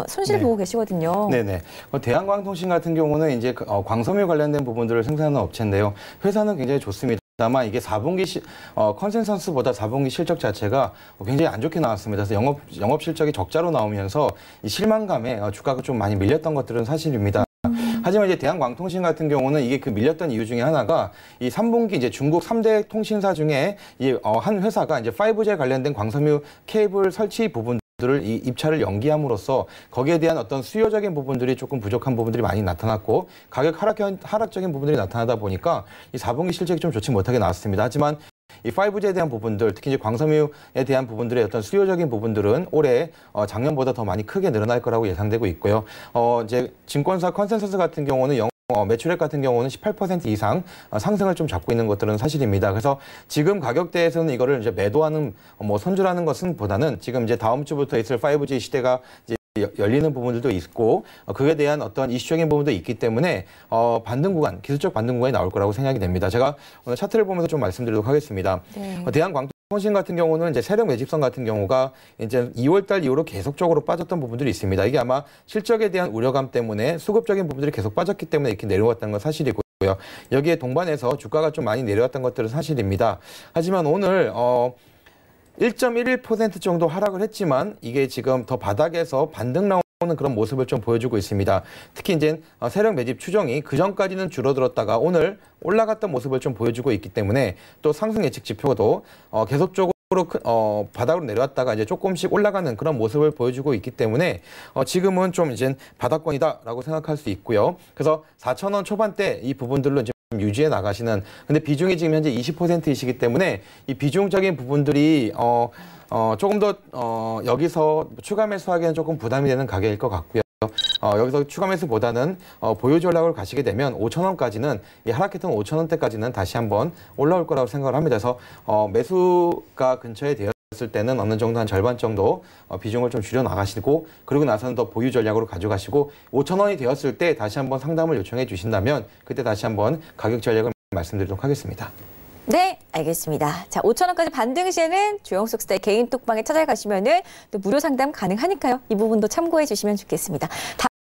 [SPEAKER 2] 손실
[SPEAKER 4] 네.
[SPEAKER 2] 보고 계시거든요.
[SPEAKER 4] 네네. 대한광통신 같은 경우는 이제 광섬유 관련된 부분들을 생산하는 업체인데요. 회사는 굉장히 좋습니다. 다만 이게 4분기 컨센서스보다 4분기 실적 자체가 굉장히 안 좋게 나왔습니다. 그래서 영업 실적이 적자로 나오면서 이 실망감에 주가가 좀 많이 밀렸던 것들은 사실입니다. 하지만 이제 대한광통신 같은 경우는 이게 그 밀렸던 이유 중에 하나가 이 3분기 이제 중국 3대 통신사 중에 한 회사가 이제 5G 관련된 광섬유 케이블 설치 부분들을 이 입찰을 연기함으로써 거기에 대한 어떤 수요적인 부분들이 조금 부족한 부분들이 많이 나타났고 가격 하락적인 부분들이 나타나다 보니까 이 4분기 실적이 좀 좋지 못하게 나왔습니다. 하지만 이 5G에 대한 부분들, 특히 이제 광섬유에 대한 부분들의 어떤 수요적인 부분들은 올해 작년보다 더 많이 크게 늘어날 거라고 예상되고 있고요. 이제 증권사 컨센서스 같은 경우는 매출액 같은 경우는 18% 이상 상승을 좀 잡고 있는 것들은 사실입니다. 그래서 지금 가격대에서는 이거를 이제 매도하는 손절하는 것은 보다는 지금 이제 다음 주부터 있을 5G 시대가 이제 열리는 부분들도 있고 그에 대한 어떤 이슈적인 부분도 있기 때문에 반등 구간, 기술적 반등 구간이 나올 거라고 생각이 됩니다. 제가 오늘 차트를 보면서 좀 말씀드리도록 하겠습니다.
[SPEAKER 2] 네.
[SPEAKER 4] 대한광통신 같은 경우는 이제 세력 매집선 같은 경우가 이제 2월달 이후로 계속적으로 빠졌던 부분들이 있습니다. 이게 아마 실적에 대한 우려감 때문에 수급적인 부분들이 계속 빠졌기 때문에 이렇게 내려왔다는 건 사실이고요. 여기에 동반해서 주가가 좀 많이 내려왔던 것들은 사실입니다. 하지만 오늘 1.11% 정도 하락을 했지만 이게 지금 더 바닥에서 반등 나오는 그런 모습을 좀 보여주고 있습니다. 특히 이제 세력 매집 추정이 그 전까지는 줄어들었다가 오늘 올라갔던 모습을 좀 보여주고 있기 때문에 또 상승 예측 지표도 계속적으로 바닥으로 내려왔다가 이제 조금씩 올라가는 그런 모습을 보여주고 있기 때문에 지금은 좀 이제 바닥권이다라고 생각할 수 있고요. 그래서 4,000원 초반대 이 부분들로 이제 유지해 나가시는, 근데 비중이 지금 현재 20%이시기 때문에 이 비중적인 부분들이 조금 더 여기서 추가 매수하기에는 조금 부담이 되는 가격일 것 같고요. 여기서 추가 매수보다는 보유 전략을 가시게 되면 5,000원까지는 이 하락했던 5,000원대까지는 다시 한번 올라올 거라고 생각을 합니다. 그래서 매수가 근처에 되었을 때는 어느 정도 한 절반 정도 비중을 좀 줄여 나가시고 그리고 나서는 더 보유 전략으로 가져가시고 5,000원이 되었을 때 다시 한번 상담을 요청해 주신다면 그때 다시 한번 가격 전략을 말씀드리도록 하겠습니다.
[SPEAKER 2] 네, 알겠습니다. 자, 5,000원까지 반등 시에는 조영석 스타의 개인 톡방에 찾아가시면은 또 무료 상담 가능하니까요. 이 부분도 참고해 주시면 좋겠습니다.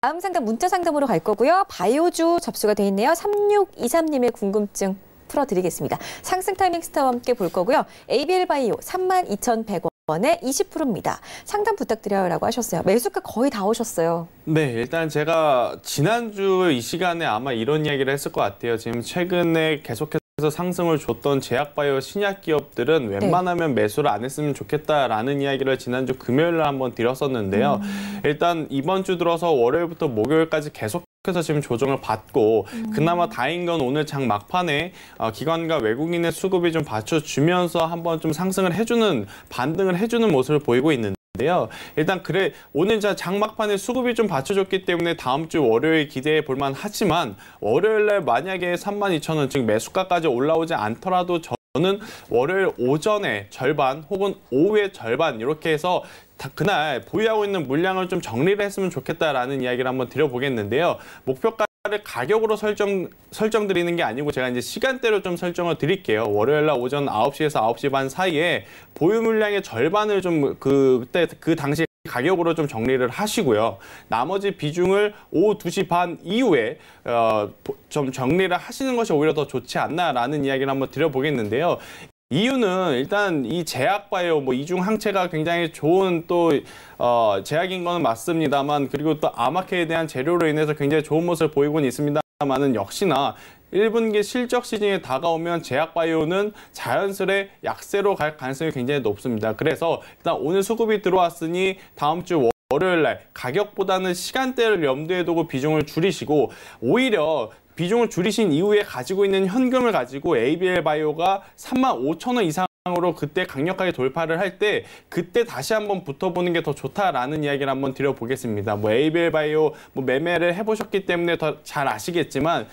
[SPEAKER 2] 다음 상담 문자 상담으로 갈 거고요. 바이오주 접수가 돼 있네요. 3623님의 궁금증 풀어드리겠습니다. 상승 타이밍 스타와 함께 볼 거고요. ABL 바이오 32,100원에 20%입니다. 상담 부탁드려요라고 하셨어요. 매수가 거의 다 오셨어요.
[SPEAKER 3] 네, 일단 제가 지난주 이 시간에 아마 이런 이야기를 했을 것 같아요. 지금 최근에 계속해서 상승을 줬던 제약바이오 신약 기업들은 웬만하면 매수를 안 했으면 좋겠다라는 이야기를 지난주 금요일에 한번 드렸었는데요. 일단 이번 주 들어서 월요일부터 목요일까지 계속해서 지금 조정을 받고 그나마 다행인 건 오늘 장 막판에 기관과 외국인의 수급이 좀 받쳐주면서 한번 좀 상승을 해주는 반등을 해주는 모습을 보이고 있는데 일단 오늘 장 막판에 수급이 좀 받쳐줬기 때문에 다음 주 월요일 기대해 볼만 하지만 월요일날 만약에 32,000원 즉 매수가까지 올라오지 않더라도 저는 월요일 오전에 절반 혹은 오후에 절반 이렇게 해서 그날 보유하고 있는 물량을 좀 정리를 했으면 좋겠다라는 이야기를 한번 드려보겠는데요. 목표가를 가격으로 설정드리는 게 아니고 제가 이제 시간대로 좀 설정을 드릴게요. 월요일날 오전 9시에서 9시 반 사이에 보유 물량의 절반을 좀 그 당시 가격으로 좀 정리를 하시고요. 나머지 비중을 오후 2시 반 이후에 좀 정리를 하시는 것이 오히려 더 좋지 않나라는 이야기를 한번 드려보겠는데요. 이유는 일단 이 제약바이오 이중 항체가 굉장히 좋은 또 제약인 거는 맞습니다만 그리고 또 아마케에 대한 재료로 인해서 굉장히 좋은 모습을 보이고는 있습니다만은 역시나 1분기 실적 시즌에 다가오면 제약바이오는 자연스레 약세로 갈 가능성이 굉장히 높습니다. 그래서 일단 오늘 수급이 들어왔으니 다음 주 월요일 날 가격보다는 시간대를 염두에 두고 비중을 줄이시고 오히려 비중을 줄이신 이후에 가지고 있는 현금을 가지고 ABL 바이오가 35,000원 이상으로 그때 강력하게 돌파를 할 때 그때 다시 한번 붙어보는 게 더 좋다라는 이야기를 한번 드려보겠습니다. ABL 바이오 매매를 해보셨기 때문에 더 잘 아시겠지만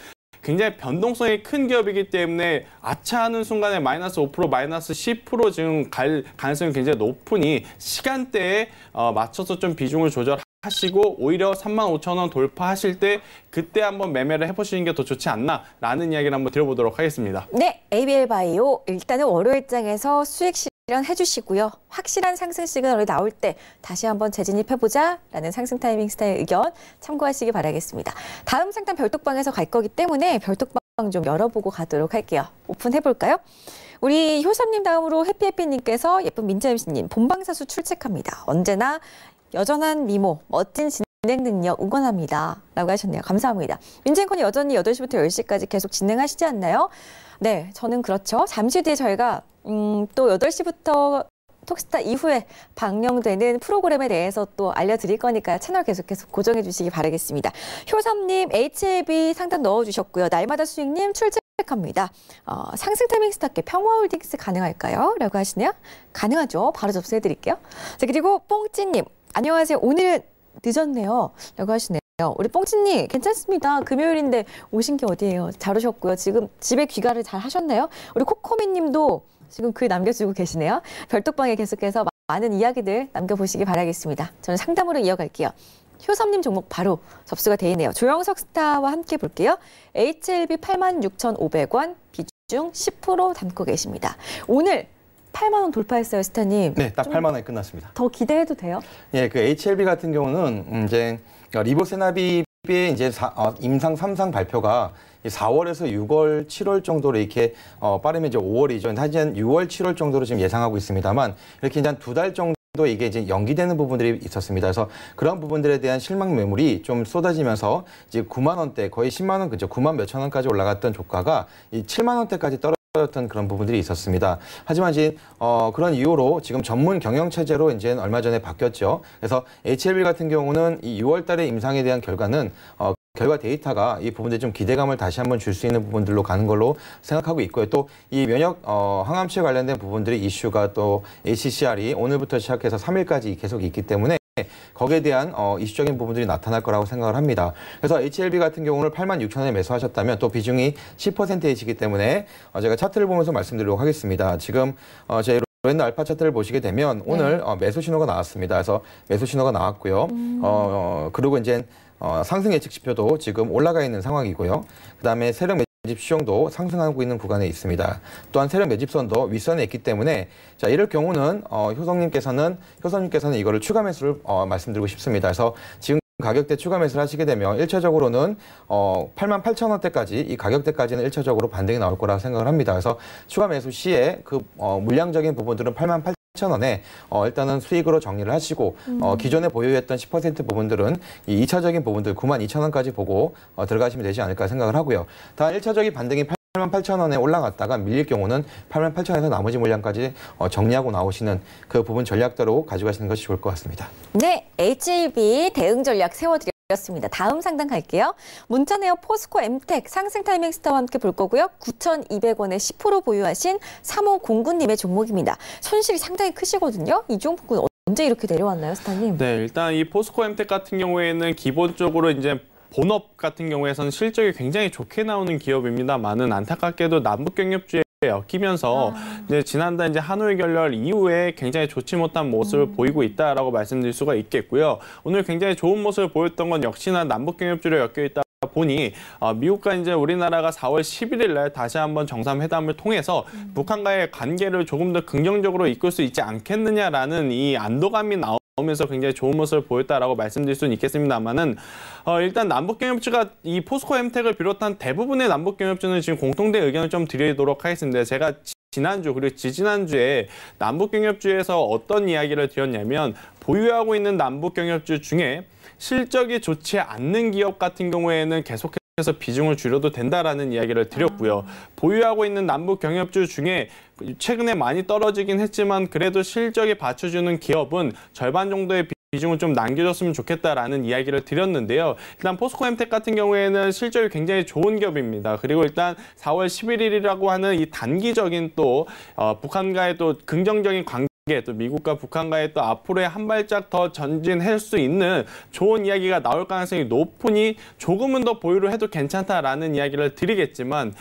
[SPEAKER 3] 굉장히 변동성이 큰 기업이기 때문에 아차하는 순간에 마이너스 5%, 마이너스 10% 지금 갈 가능성이 굉장히 높으니 시간대에 맞춰서 좀 비중을 조절하시고 오히려 35,000원 돌파하실 때 그때 한번 매매를 해보시는 게 더 좋지 않나라는 이야기를 한번 드려보도록 하겠습니다.
[SPEAKER 2] 네, ABL 바이오 일단은 월요일장에서 수익 실현해 주시고요. 확실한 상승 시그널이 나올 때 다시 한번 재진입해보자라는 상승 타이밍 스타의 의견 참고하시기 바라겠습니다. 다음 상담 별톡방에서 갈 거기 때문에 별톡방 좀 열어보고 가도록 할게요. 오픈해볼까요? 우리 효삼님 다음으로 해피해피님께서 예쁜 민자임씨님 본방사수 출첵합니다. 언제나 여전한 미모, 멋진 진행 능력 응원합니다. 라고 하셨네요. 감사합니다. 민재인콘이 여전히 8시부터 10시까지 계속 진행하시지 않나요? 네, 저는 그렇죠. 잠시 뒤에 저희가 또 8시부터 톡스타 이후에 방영되는 프로그램에 대해서 또 알려드릴 거니까 채널 계속해서 고정해 주시기 바라겠습니다. 효삼님 HLB 상담 넣어주셨고요. 날마다 수익님 출첵합니다. 상승 타이밍 스타께 평화홀딩스 가능할까요? 라고 하시네요. 가능하죠. 바로 접수해 드릴게요. 자, 그리고 뽕찌님 안녕하세요. 오늘 늦었네요. 라고 하시네요. 우리 뽕치님 괜찮습니다. 금요일인데 오신 게 어디예요? 잘 오셨고요. 지금 집에 귀가를 잘 하셨나요? 우리 코코미님도 지금 글 남겨주고 계시네요. 별톡방에 계속해서 많은 이야기들 남겨보시기 바라겠습니다. 저는 상담으로 이어갈게요. 효삼님 종목 바로 접수가 돼 있네요. 조영석 스타와 함께 볼게요. HLB 86,500원 비중 10% 담고 계십니다. 오늘 8만 원 돌파했어요, 스타님.
[SPEAKER 4] 네, 딱 8만 원에 끝났습니다.
[SPEAKER 2] 더 기대해도 돼요?
[SPEAKER 4] 예, 그 HLB 같은 경우는 이제 리보세나비의 이제 임상 3상 발표가 4월에서 6월, 7월 정도로 이렇게 빠르면 이제 5월이죠. 하지만 6월, 7월 정도로 지금 예상하고 있습니다만 이렇게 이제 한 2달 정도 이게 이제 연기되는 부분들이 있었습니다. 그래서 그런 부분들에 대한 실망 매물이 좀 쏟아지면서 이제 9만 원대 거의 10만 원 그죠? 9만 몇천 원까지 올라갔던 조가가 이 7만 원대까지 떨어졌던 그런 부분들이 있었습니다. 하지만 이제 그런 이유로 지금 전문 경영 체제로 이제 얼마 전에 바뀌었죠. 그래서 HLB 같은 경우는 이 6월달에 임상에 대한 결과는 결과 데이터가 이 부분에 좀 기대감을 다시 한번 줄 수 있는 부분들로 가는 걸로 생각하고 있고요. 또 이 면역 항암치에 관련된 부분들이 이슈가 또 ACCR이 오늘부터 시작해서 3일까지 계속 있기 때문에 거기에 대한 이슈적인 부분들이 나타날 거라고 생각을 합니다. 그래서 HLB 같은 경우는 86,000원에 매수하셨다면 또 비중이 10%이시기 때문에 제가 차트를 보면서 말씀드리도록 하겠습니다. 지금 제 로렌드 알파 차트를 보시게 되면 오늘 매수 신호가 나왔습니다. 그래서 매수 신호가 나왔고요. 그리고 이제 상승 예측 지표도 지금 올라가 있는 상황이고요. 그다음에 세력 매집 수용도 상승하고 있는 구간에 있습니다. 또한 세력 매집선도 윗선에 있기 때문에 자 이럴 경우는 효성님께서는 이거를 추가 매수를 말씀드리고 싶습니다. 그래서 지금 가격대 추가 매수를 하시게 되면 1차적으로는 88,000원대까지 이 가격대까지는 1차적으로 반등이 나올 거라고 생각을 합니다. 그래서 추가 매수 시에 그 물량적인 부분들은 88,000원에 일단은 수익으로 정리를 하시고 기존에 보유했던 10% 부분들은 이 2차적인 부분들 92,000원까지 보고 들어가시면 되지 않을까 생각을 하고요. 다음 1차적인 반등이 88,000원에 올라갔다가 밀릴 경우는 88,000원에서 나머지 물량까지 정리하고 나오시는 그 부분 전략대로 가져가시는 것이 좋을 것 같습니다.
[SPEAKER 2] 네, HLB 대응 전략 세워드렸습니다. 다음 상담 갈게요. 문자네어 포스코 엠텍 상승 타이밍 스타와 함께 볼 거고요. 9,200원에 10% 보유하신 3509님의 종목입니다. 손실이 상당히 크시거든요. 이 종목은 언제 이렇게 내려왔나요, 스타님?
[SPEAKER 3] 네, 일단 이 포스코 엠텍 같은 경우에는 기본적으로 이제 본업 같은 경우에는 실적이 굉장히 좋게 나오는 기업입니다만은 안타깝게도 남북경협주에 엮이면서 이제 지난달 이제 하노이 결렬 이후에 굉장히 좋지 못한 모습을 보이고 있다라고 말씀드릴 수가 있겠고요. 오늘 굉장히 좋은 모습을 보였던 건 역시나 남북경협주로 엮여 있다 보니 미국과 이제 우리나라가 4월 11일 날 다시 한번 정상회담을 통해서 북한과의 관계를 조금 더 긍정적으로 이끌 수 있지 않겠느냐라는 이 안도감이 나오면서 굉장히 좋은 모습을 보였다라고 말씀드릴 수는 있겠습니다만은 일단 남북경협주가 이 포스코 엠텍을 비롯한 대부분의 남북경협주는 지금 공통된 의견을 좀 드리도록 하겠습니다. 제가 지난주 그리고 지지난주에 남북경협주에서 어떤 이야기를 드렸냐면 보유하고 있는 남북경협주 중에 실적이 좋지 않는 기업 같은 경우에는 계속해서 비중을 줄여도 된다라는 이야기를 드렸고요. 보유하고 있는 남북 경협주 중에 최근에 많이 떨어지긴 했지만 그래도 실적이 받쳐주는 기업은 절반 정도의 비중을 좀 남겨줬으면 좋겠다라는 이야기를 드렸는데요. 일단 포스코 엠텍 같은 경우에는 실적이 굉장히 좋은 기업입니다. 그리고 일단 4월 11일이라고 하는 이 단기적인 또 북한과의 또 긍정적인 관계 또 미국과 북한과의 또 앞으로의 한 발짝 더 전진할 수 있는 좋은 이야기가 나올 가능성이 높으니 조금은 더 보유를 해도 괜찮다라는 이야기를 드리겠지만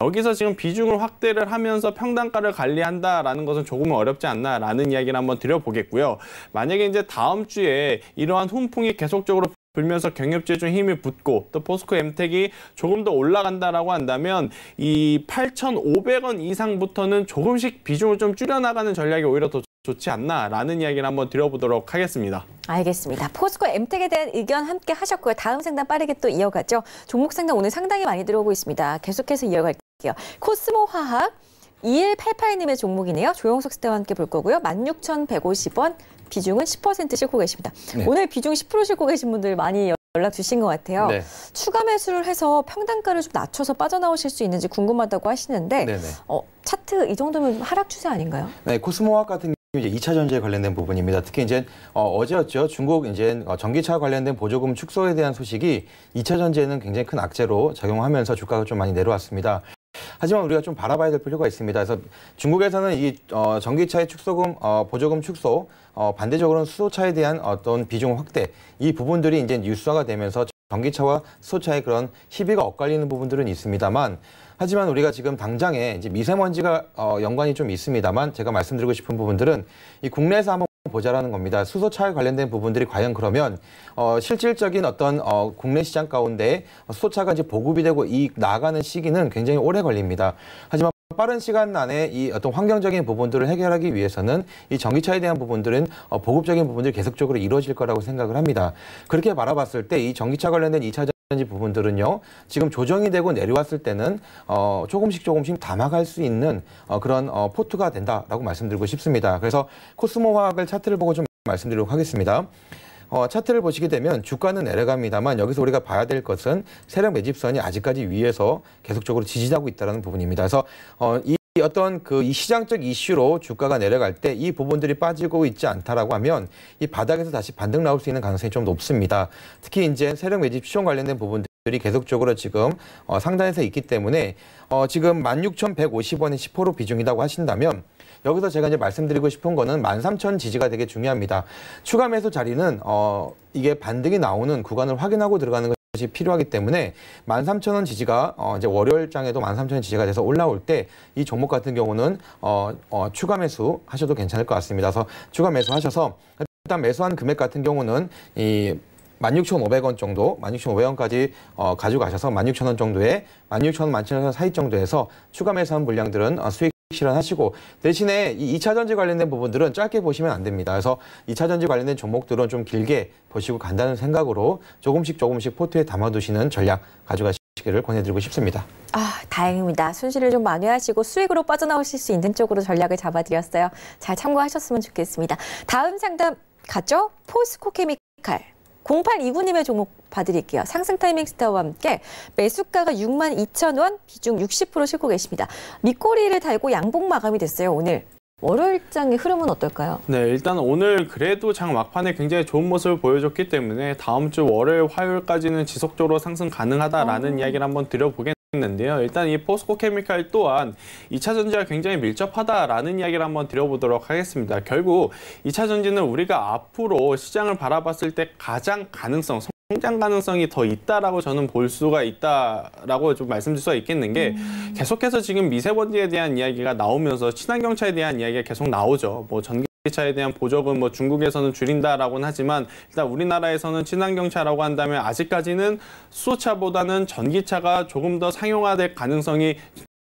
[SPEAKER 3] 여기서 지금 비중을 확대를 하면서 평단가를 관리한다라는 것은 조금은 어렵지 않나라는 이야기를 한번 드려보겠고요. 만약에 이제 다음 주에 이러한 훈풍이 계속적으로 불면서 경협주에 좀 힘이 붙고 또 포스코 엠텍이 조금 더 올라간다라고 한다면 이 8,500원 이상부터는 조금씩 비중을 좀 줄여나가는 전략이 오히려 더 좋지 않나라는 이야기를 한번 드려보도록 하겠습니다. 알겠습니다.
[SPEAKER 2] 포스코 엠텍에 대한 의견 함께 하셨고요. 다음 상담 빠르게 또 이어가죠. 종목 상담 오늘 상당히 많이 들어오고 있습니다. 계속해서 이어갈게요. 코스모화학 2188님의 종목이네요. 조영석 스타와 함께 볼 거고요. 16,150원. 비중은 10% 싣고 계십니다. 네. 오늘 비중 10% 싣고 계신 분들 많이 연락 주신 것 같아요. 네. 추가 매수를 해서 평단가를 좀 낮춰서 빠져나오실 수 있는지 궁금하다고 하시는데 차트 이 정도면 하락 추세 아닌가요?
[SPEAKER 4] 네, 코스모화학 같은 이제 2차 전지에 관련된 부분입니다. 특히 이제 어제였죠. 중국 이제 전기차 관련된 보조금 축소에 대한 소식이 2차 전지에는 굉장히 큰 악재로 작용하면서 주가가 좀 많이 내려왔습니다. 하지만 우리가 좀 바라봐야 될 필요가 있습니다. 그래서 중국에서는 이 전기차의 축소금, 보조금 축소, 반대적으로는 수소차에 대한 어떤 비중 확대, 이 부분들이 이제 뉴스화가 되면서 전기차와 수소차의 그런 희비가 엇갈리는 부분들은 있습니다만, 하지만 우리가 지금 당장에 이제 미세먼지가 연관이 좀 있습니다만, 제가 말씀드리고 싶은 부분들은 이 국내에서 한번 보자라는 겁니다. 수소차에 관련된 부분들이 과연 그러면 실질적인 어떤 국내 시장 가운데 수소차가 이제 보급이 되고 나가는 시기는 굉장히 오래 걸립니다. 하지만 빠른 시간 안에 이 어떤 환경적인 부분들을 해결하기 위해서는 이 전기차에 대한 부분들은 보급적인 부분들이 계속적으로 이루어질 거라고 생각을 합니다. 그렇게 바라봤을 때 이 전기차 관련된 2차 전지 부분들은요, 지금 조정이 되고 내려왔을 때는 조금씩 담아갈 수 있는 그런 포트가 된다라고 말씀드리고 싶습니다. 그래서 코스모화학을 차트를 보고 좀 말씀드리도록 하겠습니다. 차트를 보시게 되면 주가는 내려갑니다만 여기서 우리가 봐야 될 것은 세력 매집선이 아직까지 위에서 계속적으로 지지하고 있다는 부분입니다. 그래서 어떤 이 시장적 이슈로 주가가 내려갈 때 이 부분들이 빠지고 있지 않다라고 하면 이 바닥에서 다시 반등 나올 수 있는 가능성이 좀 높습니다. 특히 이제 세력 매집 시총 관련된 부분들이 계속적으로 지금 상단에서 있기 때문에 지금 16,150원의 10% 비중이라고 하신다면 여기서 제가 이제 말씀드리고 싶은 거는 13,000 지지가 되게 중요합니다. 추가 매수 자리는 이게 반등이 나오는 구간을 확인하고 들어가는 것이 필요하기 때문에 13,000원 지지가 이제 월요일장에도 13,000원 지지가 돼서 올라올 때 이 종목 같은 경우는 추가 매수 하셔도 괜찮을 것 같습니다. 그래서 추가 매수 하셔서 일단 매수한 금액 같은 경우는 16,500원 정도, 16,500원까지 가져가셔서 16,000원 정도에 16,000원, 17,000원 사이 정도에서 추가 매수한 물량들은 수익 실현하시고, 대신에 이 2차 전지 관련된 부분들은 짧게 보시면 안 됩니다. 그래서 2차 전지 관련된 종목들은 좀 길게 보시고 간다는 생각으로 조금씩 포트에 담아두시는 전략 가져가시기를 권해드리고 싶습니다.
[SPEAKER 2] 아, 다행입니다. 손실을 좀 만회하시고 수익으로 빠져나오실 수 있는 쪽으로 전략을 잡아드렸어요. 잘 참고하셨으면 좋겠습니다. 다음 상담 갔죠? 포스코 케미칼. 0829님의 종목 봐드릴게요. 상승 타이밍 스타와 함께 매수가가 62,000원, 비중 60% 싣고 계십니다. 밑꼬리를 달고 양봉 마감이 됐어요, 오늘. 월요일장의 흐름은 어떨까요?
[SPEAKER 3] 네, 일단 오늘 그래도 장 막판에 굉장히 좋은 모습을 보여줬기 때문에 다음 주 월요일, 화요일까지는 지속적으로 상승 가능하다라는 이야기를 한번 드려보겠는데요. 일단 이 포스코 케미칼 또한 2차 전지와 굉장히 밀접하다라는 이야기를 한번 드려보도록 하겠습니다. 결국 2차 전지는 우리가 앞으로 시장을 바라봤을 때 가장 성장 가능성이 더 있다라고 저는 볼 수가 있다라고 좀 말씀드릴 수가 있겠는 게, 계속해서 지금 미세먼지에 대한 이야기가 나오면서 친환경차에 대한 이야기가 계속 나오죠. 뭐 전기차에 대한 보조금 뭐 중국에서는 줄인다라고는 하지만 일단 우리나라에서는 친환경차라고 한다면 아직까지는 수소차보다는 전기차가 조금 더 상용화될 가능성이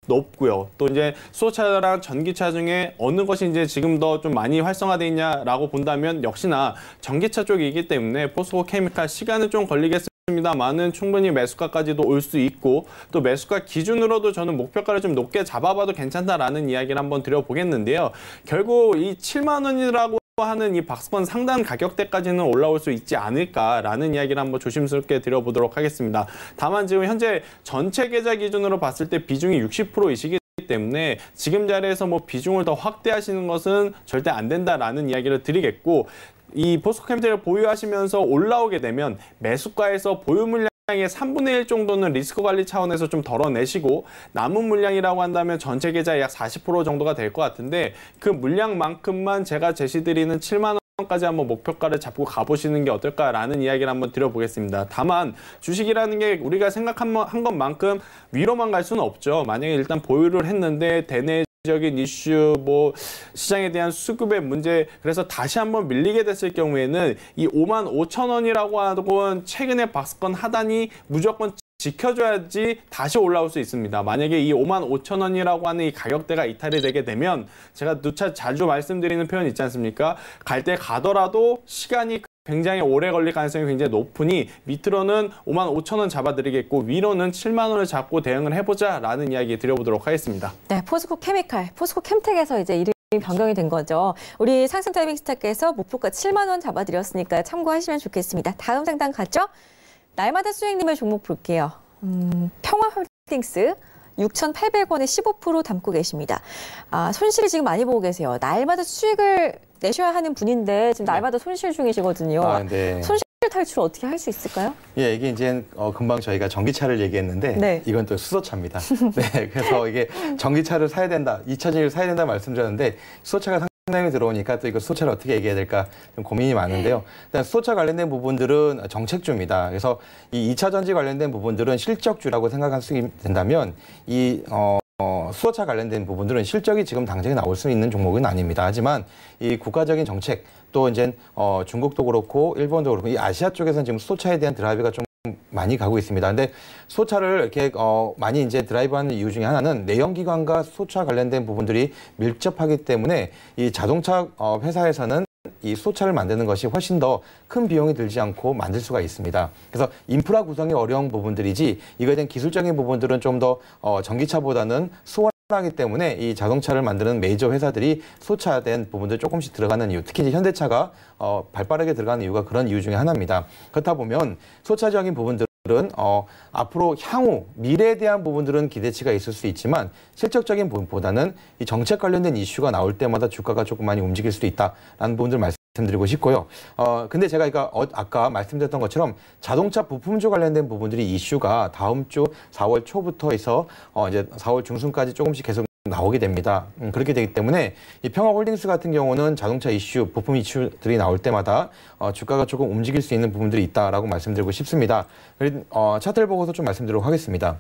[SPEAKER 3] 높고요. 또 이제 수소차랑 전기차 중에 어느 것이 이제 지금 더 좀 많이 활성화되어 있냐라고 본다면 역시나 전기차 쪽이기 때문에 포스코 케미칼 시간은 좀 걸리겠습니다만은 충분히 매수가까지도 올 수 있고, 또 매수가 기준으로도 저는 목표가를 좀 높게 잡아봐도 괜찮다라는 이야기를 한번 드려보겠는데요. 결국 이 7만 원이라고 하는 이 박스권 상단 가격대까지는 올라올 수 있지 않을까라는 이야기를 한번 조심스럽게 드려보도록 하겠습니다. 다만 지금 현재 전체 계좌 기준으로 봤을 때 비중이 60%이시기 때문에 지금 자리에서 뭐 비중을 더 확대하시는 것은 절대 안 된다라는 이야기를 드리겠고, 이 포스코 케미칼을 보유하시면서 올라오게 되면 매수가에서 보유 물량의 3분의 1 정도는 리스크 관리 차원에서 좀 덜어내시고, 남은 물량이라고 한다면 전체 계좌의 약 40% 정도가 될 것 같은데, 그 물량만큼만 제가 제시드리는 7만 원까지 한번 목표가를 잡고 가보시는 게 어떨까라는 이야기를 한번 드려보겠습니다. 다만 주식이라는 게 우리가 생각한 것만큼 위로만 갈 수는 없죠. 만약에 일단 보유를 했는데 대내적인 이슈, 뭐 시장에 대한 수급의 문제, 그래서 다시 한번 밀리게 됐을 경우에는 이 55,000원이라고 하고 최근에 박스권 하단이 무조건 지켜줘야지 다시 올라올 수 있습니다. 만약에 이 55,000원이라고 하는 이 가격대가 이탈이 되게 되면, 제가 누차 자주 말씀드리는 표현 있지 않습니까? 갈 때 가더라도 시간이 굉장히 오래 걸릴 가능성이 굉장히 높으니 밑으로는 55,000원 잡아드리겠고 위로는 7만 원을 잡고 대응을 해보자라는 이야기 드려보도록 하겠습니다.
[SPEAKER 2] 네, 포스코 케미칼, 포스코 캠텍에서 이제 이름이 변경이 된 거죠. 우리 상승 타이밍 스타께서 목표가 7만 원 잡아드렸으니까 참고하시면 좋겠습니다. 다음 상담 갔죠? 날마다 수익님의 종목 볼게요. 평화홀딩스 6,800원에 15% 담고 계십니다. 아, 손실을 지금 많이 보고 계세요. 날마다 수익을 내셔야 하는 분인데 지금 날마다 손실 중이시거든요.
[SPEAKER 4] 네.
[SPEAKER 2] 손실 탈출 어떻게 할 수 있을까요?
[SPEAKER 4] 예, 이게 이제 금방 저희가 전기차를 얘기했는데,
[SPEAKER 2] 네.
[SPEAKER 4] 이건 또 수소차입니다. 네, 그래서 이게 전기차를 사야 된다, 2차 전지를 사야 된다 말씀드렸는데, 수소차가 상당히 들어오니까 또 이거 수소차를 어떻게 얘기해야 될까 좀 고민이 많은데요. 일단 수소차 관련된 부분들은 정책주입니다. 그래서 이 2차 전지 관련된 부분들은 실적주라고 생각할 수 된다면, 이 수소차 관련된 부분들은 실적이 지금 당장에 나올 수 있는 종목은 아닙니다. 하지만 이 국가적인 정책, 또 이제 중국도 그렇고 일본도 그렇고 이 아시아 쪽에서는 지금 수소차에 대한 드라이브가 좀 많이 가고 있습니다. 근데 수소차를 이렇게 많이 이제 드라이브하는 이유 중에 하나는 내연기관과 수소차 관련된 부분들이 밀접하기 때문에 이 자동차 회사에서는 이 수소차를 만드는 것이 훨씬 더 큰 비용이 들지 않고 만들 수가 있습니다. 그래서 인프라 구성이 어려운 부분들이지 이거에 대한 기술적인 부분들은 좀 더 전기차보다는 수월하기 때문에 이 자동차를 만드는 메이저 회사들이 수소차에 대한 부분들 조금씩 들어가는 이유, 특히 이제 현대차가 발빠르게 들어가는 이유가 그런 이유 중에 하나입니다. 그렇다 보면 수소차적인 부분들은 앞으로 향후 미래에 대한 부분들은 기대치가 있을 수 있지만 실적적인 부분보다는 이 정책 관련된 이슈가 나올 때마다 주가가 조금 많이 움직일 수도 있다라는 부분들 말씀드리고 싶고요. 근데 제가 아까 말씀드렸던 것처럼 자동차 부품주 관련된 부분들이 이슈가 다음 주 4월 초부터 해서 이제 4월 중순까지 조금씩 계속 나오게 됩니다. 그렇게 되기 때문에 이 평화홀딩스 같은 경우는 자동차 이슈, 부품 이슈들이 나올 때마다 주가가 조금 움직일 수 있는 부분들이 있다라고 말씀드리고 싶습니다. 차트를 보고서 좀 말씀드리도록 하겠습니다.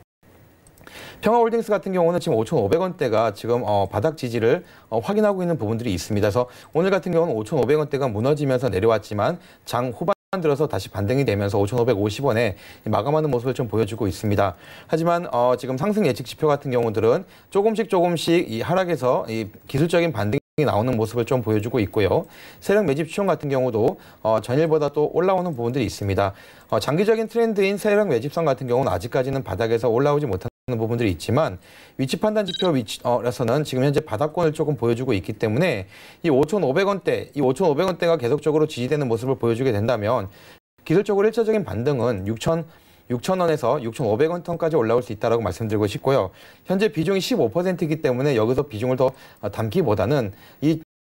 [SPEAKER 4] 평화홀딩스 같은 경우는 지금 5,500원대가 지금 바닥 지지를 확인하고 있는 부분들이 있습니다. 그래서 오늘 같은 경우는 5,500원대가 무너지면서 내려왔지만 장 후반 들어서 다시 반등이 되면서 5,550원에 마감하는 모습을 좀 보여주고 있습니다. 하지만 지금 상승 예측 지표 같은 경우들은 조금씩 이 하락에서 이 기술적인 반등이 나오는 모습을 좀 보여주고 있고요. 세력 매집 추천 같은 경우도 전일보다 또 올라오는 부분들이 있습니다. 장기적인 트렌드인 세력 매집선 같은 경우는 아직까지는 바닥에서 올라오지 못하는 부분들이 있지만 위치 판단 지표에서는 지금 현재 바닥권을 조금 보여주고 있기 때문에 이 5,500원대가 계속적으로 지지되는 모습을 보여주게 된다면 기술적으로 1차적인 반등은 6,000원에서 6,500원 턴까지 올라올 수 있다고 말씀드리고 싶고요. 현재 비중이 15%이기 때문에 여기서 비중을 더 담기보다는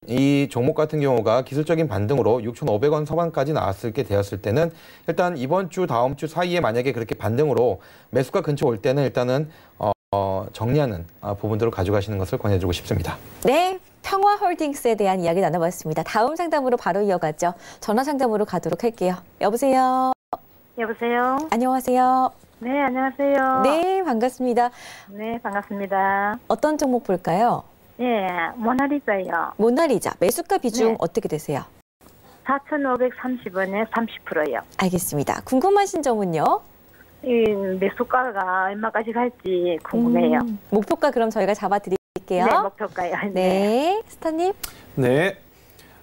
[SPEAKER 4] 이 종목 같은 경우가 기술적인 반등으로 6,500원 서반까지 나왔게 되었을 때는 일단 이번 주, 다음 주 사이에 만약에 그렇게 반등으로 매수가 근처 올 때는 일단은 정리하는 부분들을 가져가시는 것을 권해드리고 싶습니다.
[SPEAKER 2] 네, 평화홀딩스에 대한 이야기 나눠봤습니다. 다음 상담으로 바로 이어가죠. 전화 상담으로 가도록 할게요. 여보세요.
[SPEAKER 6] 여보세요.
[SPEAKER 2] 안녕하세요.
[SPEAKER 6] 네, 안녕하세요.
[SPEAKER 2] 네, 반갑습니다.
[SPEAKER 6] 네, 반갑습니다.
[SPEAKER 2] 어떤 종목 볼까요?
[SPEAKER 6] 네, 모나리자요.
[SPEAKER 2] 모나리자 매수가 비중
[SPEAKER 6] 네.
[SPEAKER 2] 어떻게 되세요?
[SPEAKER 6] 4,530원에 30%요.
[SPEAKER 2] 알겠습니다. 궁금하신 점은요?
[SPEAKER 6] 이 매수가가 얼마까지 갈지 궁금해요.
[SPEAKER 2] 목표가 그럼 저희가 잡아드릴게요.
[SPEAKER 6] 네, 목표가요.
[SPEAKER 2] 네, 스타님.
[SPEAKER 3] 네.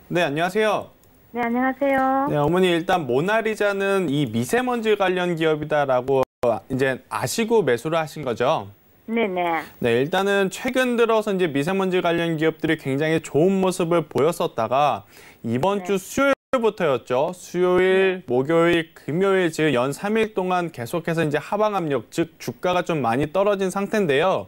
[SPEAKER 3] 네, 안녕하세요.
[SPEAKER 6] 네, 안녕하세요.
[SPEAKER 3] 네, 어머니 일단 모나리자는 이 미세먼지 관련 기업이다라고 이제 아시고 매수를 하신 거죠?
[SPEAKER 6] 네네.
[SPEAKER 3] 네, 일단은 최근 들어서 이제 미세먼지 관련 기업들이 굉장히 좋은 모습을 보였었다가 이번 주 수요일부터였죠. 수요일, 목요일, 금요일 즉 연 3일 동안 계속해서 이제 하방 압력, 즉 주가가 좀 많이 떨어진 상태인데요.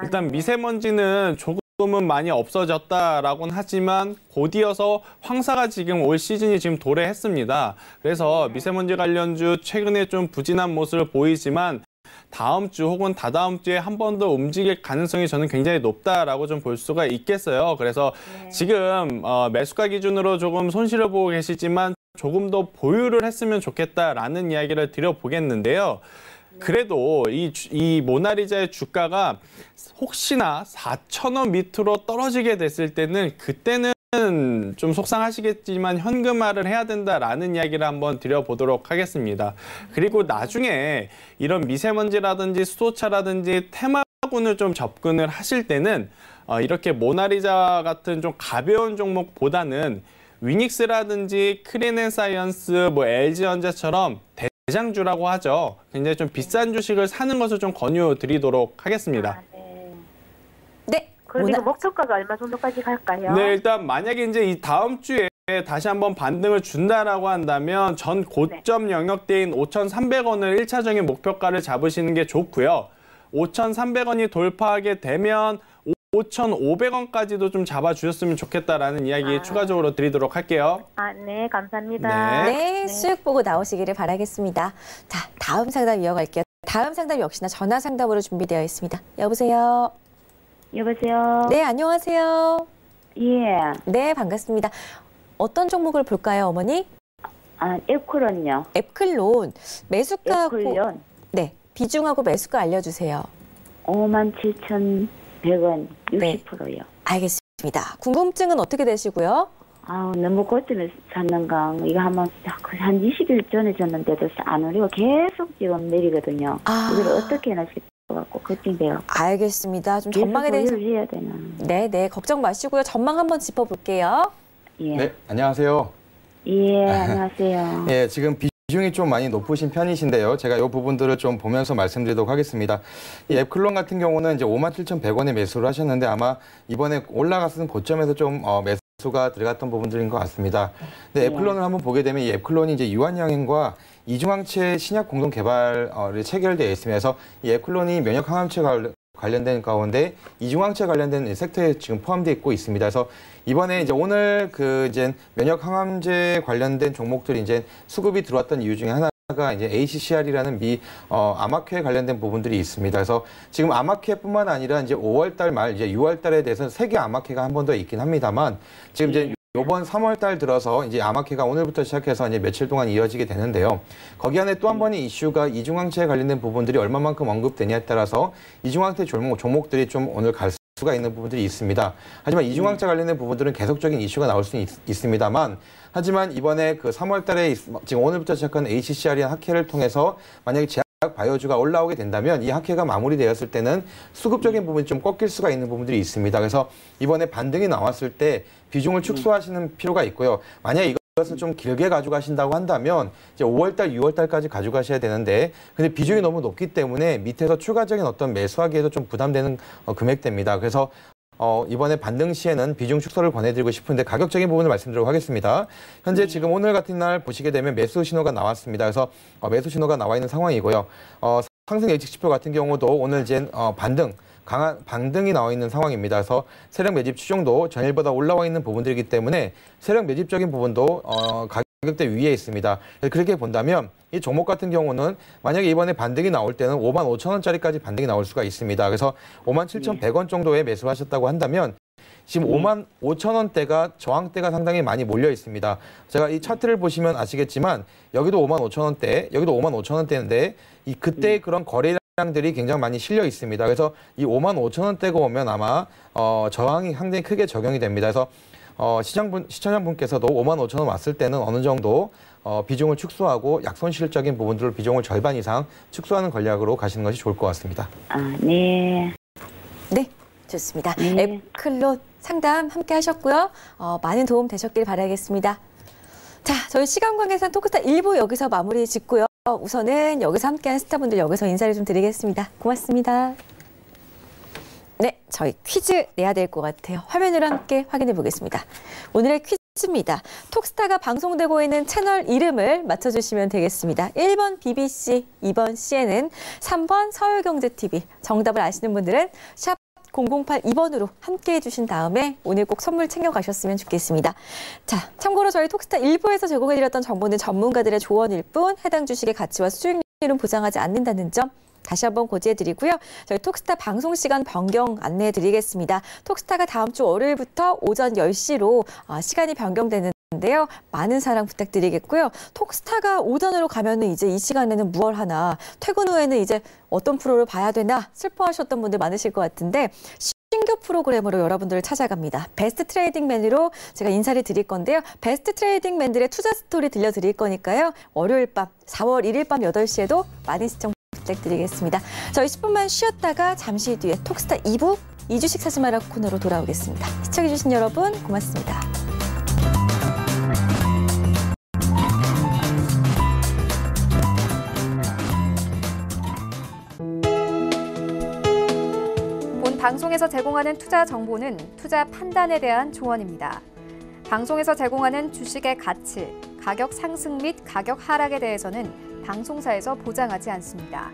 [SPEAKER 3] 일단 미세먼지는 조금은 많이 없어졌다라고는 하지만 곧이어서 황사가 지금 올 시즌이 지금 도래했습니다. 그래서 미세먼지 관련주 최근에 좀 부진한 모습을 보이지만 다음 주 혹은 다다음 주에 한 번 더 움직일 가능성이 저는 굉장히 높다라고 좀 볼 수가 있겠어요. 그래서 지금 매수가 기준으로 조금 손실을 보고 계시지만 조금 더 보유를 했으면 좋겠다라는 이야기를 드려보겠는데요. 그래도 이 모나리자의 주가가 혹시나 4,000원 밑으로 떨어지게 됐을 때는 그때는 좀 속상하시겠지만 현금화를 해야 된다라는 이야기를 한번 드려보도록 하겠습니다. 그리고 나중에 이런 미세먼지라든지 수소차라든지 테마군을 좀 접근을 하실 때는 이렇게 모나리자 같은 좀 가벼운 종목보다는 위닉스라든지 크린앤사이언스, LG전자처럼 대장주라고 하죠. 굉장히 좀 비싼 주식을 사는 것을 좀 권유드리도록 하겠습니다.
[SPEAKER 2] 네.
[SPEAKER 6] 그리고 목표가가 얼마 정도까지 갈까요?
[SPEAKER 3] 네, 일단 만약에 이제 이 다음 주에 다시 한번 반등을 준다라고 한다면 전 고점 영역대인 5,300원을 1차적인 목표가를 잡으시는 게 좋고요. 5,300원이 돌파하게 되면 5,500원까지도 좀 잡아주셨으면 좋겠다라는 이야기 추가적으로 드리도록 할게요.
[SPEAKER 6] 네, 감사합니다.
[SPEAKER 2] 네, 수익 보고 나오시기를 바라겠습니다. 자, 다음 상담 이어갈게요. 다음 상담 역시나 전화 상담으로 준비되어 있습니다. 여보세요.
[SPEAKER 6] 여보세요.
[SPEAKER 2] 네, 안녕하세요.
[SPEAKER 6] 예.
[SPEAKER 2] 네, 반갑습니다. 어떤 종목을 볼까요, 어머니?
[SPEAKER 6] 에콜론요.
[SPEAKER 2] 앱클론 매수가하고
[SPEAKER 6] 에콜론.
[SPEAKER 2] 네, 비중하고 매수가 알려주세요.
[SPEAKER 6] 57,100원 60%요.
[SPEAKER 2] 알겠습니다. 궁금증은 어떻게 되시고요?
[SPEAKER 6] 너무 고점에 샀는가. 이거 한 20일 전에 줬는데도 안 오르고 계속 지금 내리거든요. 이걸 어떻게 해야 싶을 것 같고 걱정돼요.
[SPEAKER 2] 알겠습니다. 좀 전망에 대해서
[SPEAKER 6] 해야 되나.
[SPEAKER 2] 네, 걱정 마시고요. 전망 한번 짚어볼게요.
[SPEAKER 6] 예.
[SPEAKER 4] 네, 안녕하세요.
[SPEAKER 6] 예, 안녕하세요.
[SPEAKER 4] 예, 지금 비중이 좀 많이 높으신 편이신데요. 제가 이 부분들을 좀 보면서 말씀드리도록 하겠습니다. 이 앱클론 같은 경우는 이제 57,100원에 매수를 하셨는데 아마 이번에 올라갔던 고점에서 좀 매수가 들어갔던 부분들인 것 같습니다. 근데 앱클론을 한번 보게 되면 이 앱클론이 이제 유한양행과 이중항체 신약 공동 개발이 체결되어 있으면서 이 앱클론이 면역 항암체 관련된 가운데 이중항체 관련된 섹터에 지금 포함되어 있고 있습니다. 그래서 이번에 이제 오늘 이제 면역 항암제 관련된 종목들이 이제 수급이 들어왔던 이유 중에 하나가 이제 ACCR이라는 암학회 관련된 부분들이 있습니다. 그래서 지금 암학회뿐만 아니라 이제 5월달 말 이제 6월달에 대해서 세계 암학회가 한 번 더 있긴 합니다만 지금 이제 이번 3월달 들어서 이제 암학회가 오늘부터 시작해서 이제 며칠 동안 이어지게 되는데요. 거기 안에 또 한 번의 이슈가 이중항체에 관련된 부분들이 얼마만큼 언급되냐에 따라서 이중항체 종목들이 좀 오늘 갈 수가 있는 부분들이 있습니다. 하지만 이중항차 관련된 부분들은 계속적인 이슈가 나올 수 있습니다만 하지만 이번에 그 3월 달에 지금 오늘부터 시작한 HCR이한 학회를 통해서 만약에 제약 바이오주가 올라오게 된다면 이 학회가 마무리되었을 때는 수급적인 부분이 좀 꺾일 수가 있는 부분들이 있습니다. 그래서 이번에 반등이 나왔을 때 비중을 축소하시는 필요가 있고요. 만약에 이것을 좀 길게 가져가신다고 한다면 이제 5월달, 6월달까지 가져가셔야 되는데 근데 비중이 너무 높기 때문에 밑에서 추가적인 어떤 매수하기에도 좀 부담되는 금액대입니다. 그래서 이번에 반등 시에는 비중 축소를 권해드리고 싶은데 가격적인 부분을 말씀드리도록 하겠습니다. 현재 지금 오늘 같은 날 보시게 되면 매수 신호가 나왔습니다. 그래서 매수 신호가 나와 있는 상황이고요. 상승 예측 지표 같은 경우도 오늘 이제 강한 반등이 나와 있는 상황입니다. 그래서 세력 매집 추정도 전일보다 올라와 있는 부분들이기 때문에 세력 매집적인 부분도 가격대 위에 있습니다. 그렇게 본다면 이 종목 같은 경우는 만약에 이번에 반등이 나올 때는 55,000원짜리까지 반등이 나올 수가 있습니다. 그래서 57,100원 정도에 매수를 하셨다고 한다면 지금 55,000원대가 저항대가 상당히 많이 몰려 있습니다. 제가 이 차트를 보시면 아시겠지만 여기도 55,000원대, 여기도 55,000원대인데 이 그때의 그런 거래량들이 굉장히 많이 실려 있습니다. 그래서 이 55,000원대가 오면 아마 저항이 상당히 크게 적용이 됩니다. 그래서 시청자분께서도 55,000원 왔을 때는 어느 정도 비중을 축소하고 약손실적인 부분들을 비중을 절반 이상 축소하는 전략으로 가시는 것이 좋을 것 같습니다.
[SPEAKER 6] 네.
[SPEAKER 2] 네, 좋습니다. 앱클롯 상담 함께 하셨고요. 많은 도움 되셨길 바라겠습니다. 자, 저희 시간 관계상 토크스타 1부 여기서 마무리 짓고요. 우선은 여기서 함께한 스타분들 여기서 인사를 좀 드리겠습니다. 고맙습니다. 네, 저희 퀴즈 내야 될 것 같아요. 화면으로 함께 확인해 보겠습니다. 오늘의 퀴즈입니다. 톡스타가 방송되고 있는 채널 이름을 맞춰주시면 되겠습니다. 1번 BBC, 2번 CNN, 3번 서울경제TV. 정답을 아시는 분들은 샵 0082번으로 함께 해주신 다음에 오늘 꼭 선물 챙겨가셨으면 좋겠습니다. 자, 참고로 저희 톡스타 1부에서 제공해드렸던 정보는 전문가들의 조언일 뿐 해당 주식의 가치와 수익률은 보장하지 않는다는 점 다시 한번 고지해드리고요. 저희 톡스타 방송 시간 변경 안내해드리겠습니다. 톡스타가 다음 주 월요일부터 오전 10시로 시간이 변경되는데요. 많은 사랑 부탁드리겠고요. 톡스타가 오전으로 가면은 이제 이 시간에는 무얼 하나, 퇴근 후에는 이제 어떤 프로를 봐야 되나 슬퍼하셨던 분들 많으실 것 같은데 신규 프로그램으로 여러분들을 찾아갑니다. 베스트 트레이딩맨으로 제가 인사를 드릴 건데요. 베스트 트레이딩맨들의 투자 스토리 들려드릴 거니까요. 월요일 밤 4월 1일 밤 8시에도 많은 시청 부탁드리겠습니다. 저희 10분만 쉬었다가 잠시 뒤에 톡스타 2부 이주식 사지 마라 코너로 돌아오겠습니다. 시청해주신 여러분 고맙습니다.
[SPEAKER 1] 본 방송에서 제공하는 투자 정보는 투자 판단에 대한 조언입니다. 방송에서 제공하는 주식의 가치, 가격 상승 및 가격 하락에 대해서는 방송사에서 보장하지 않습니다.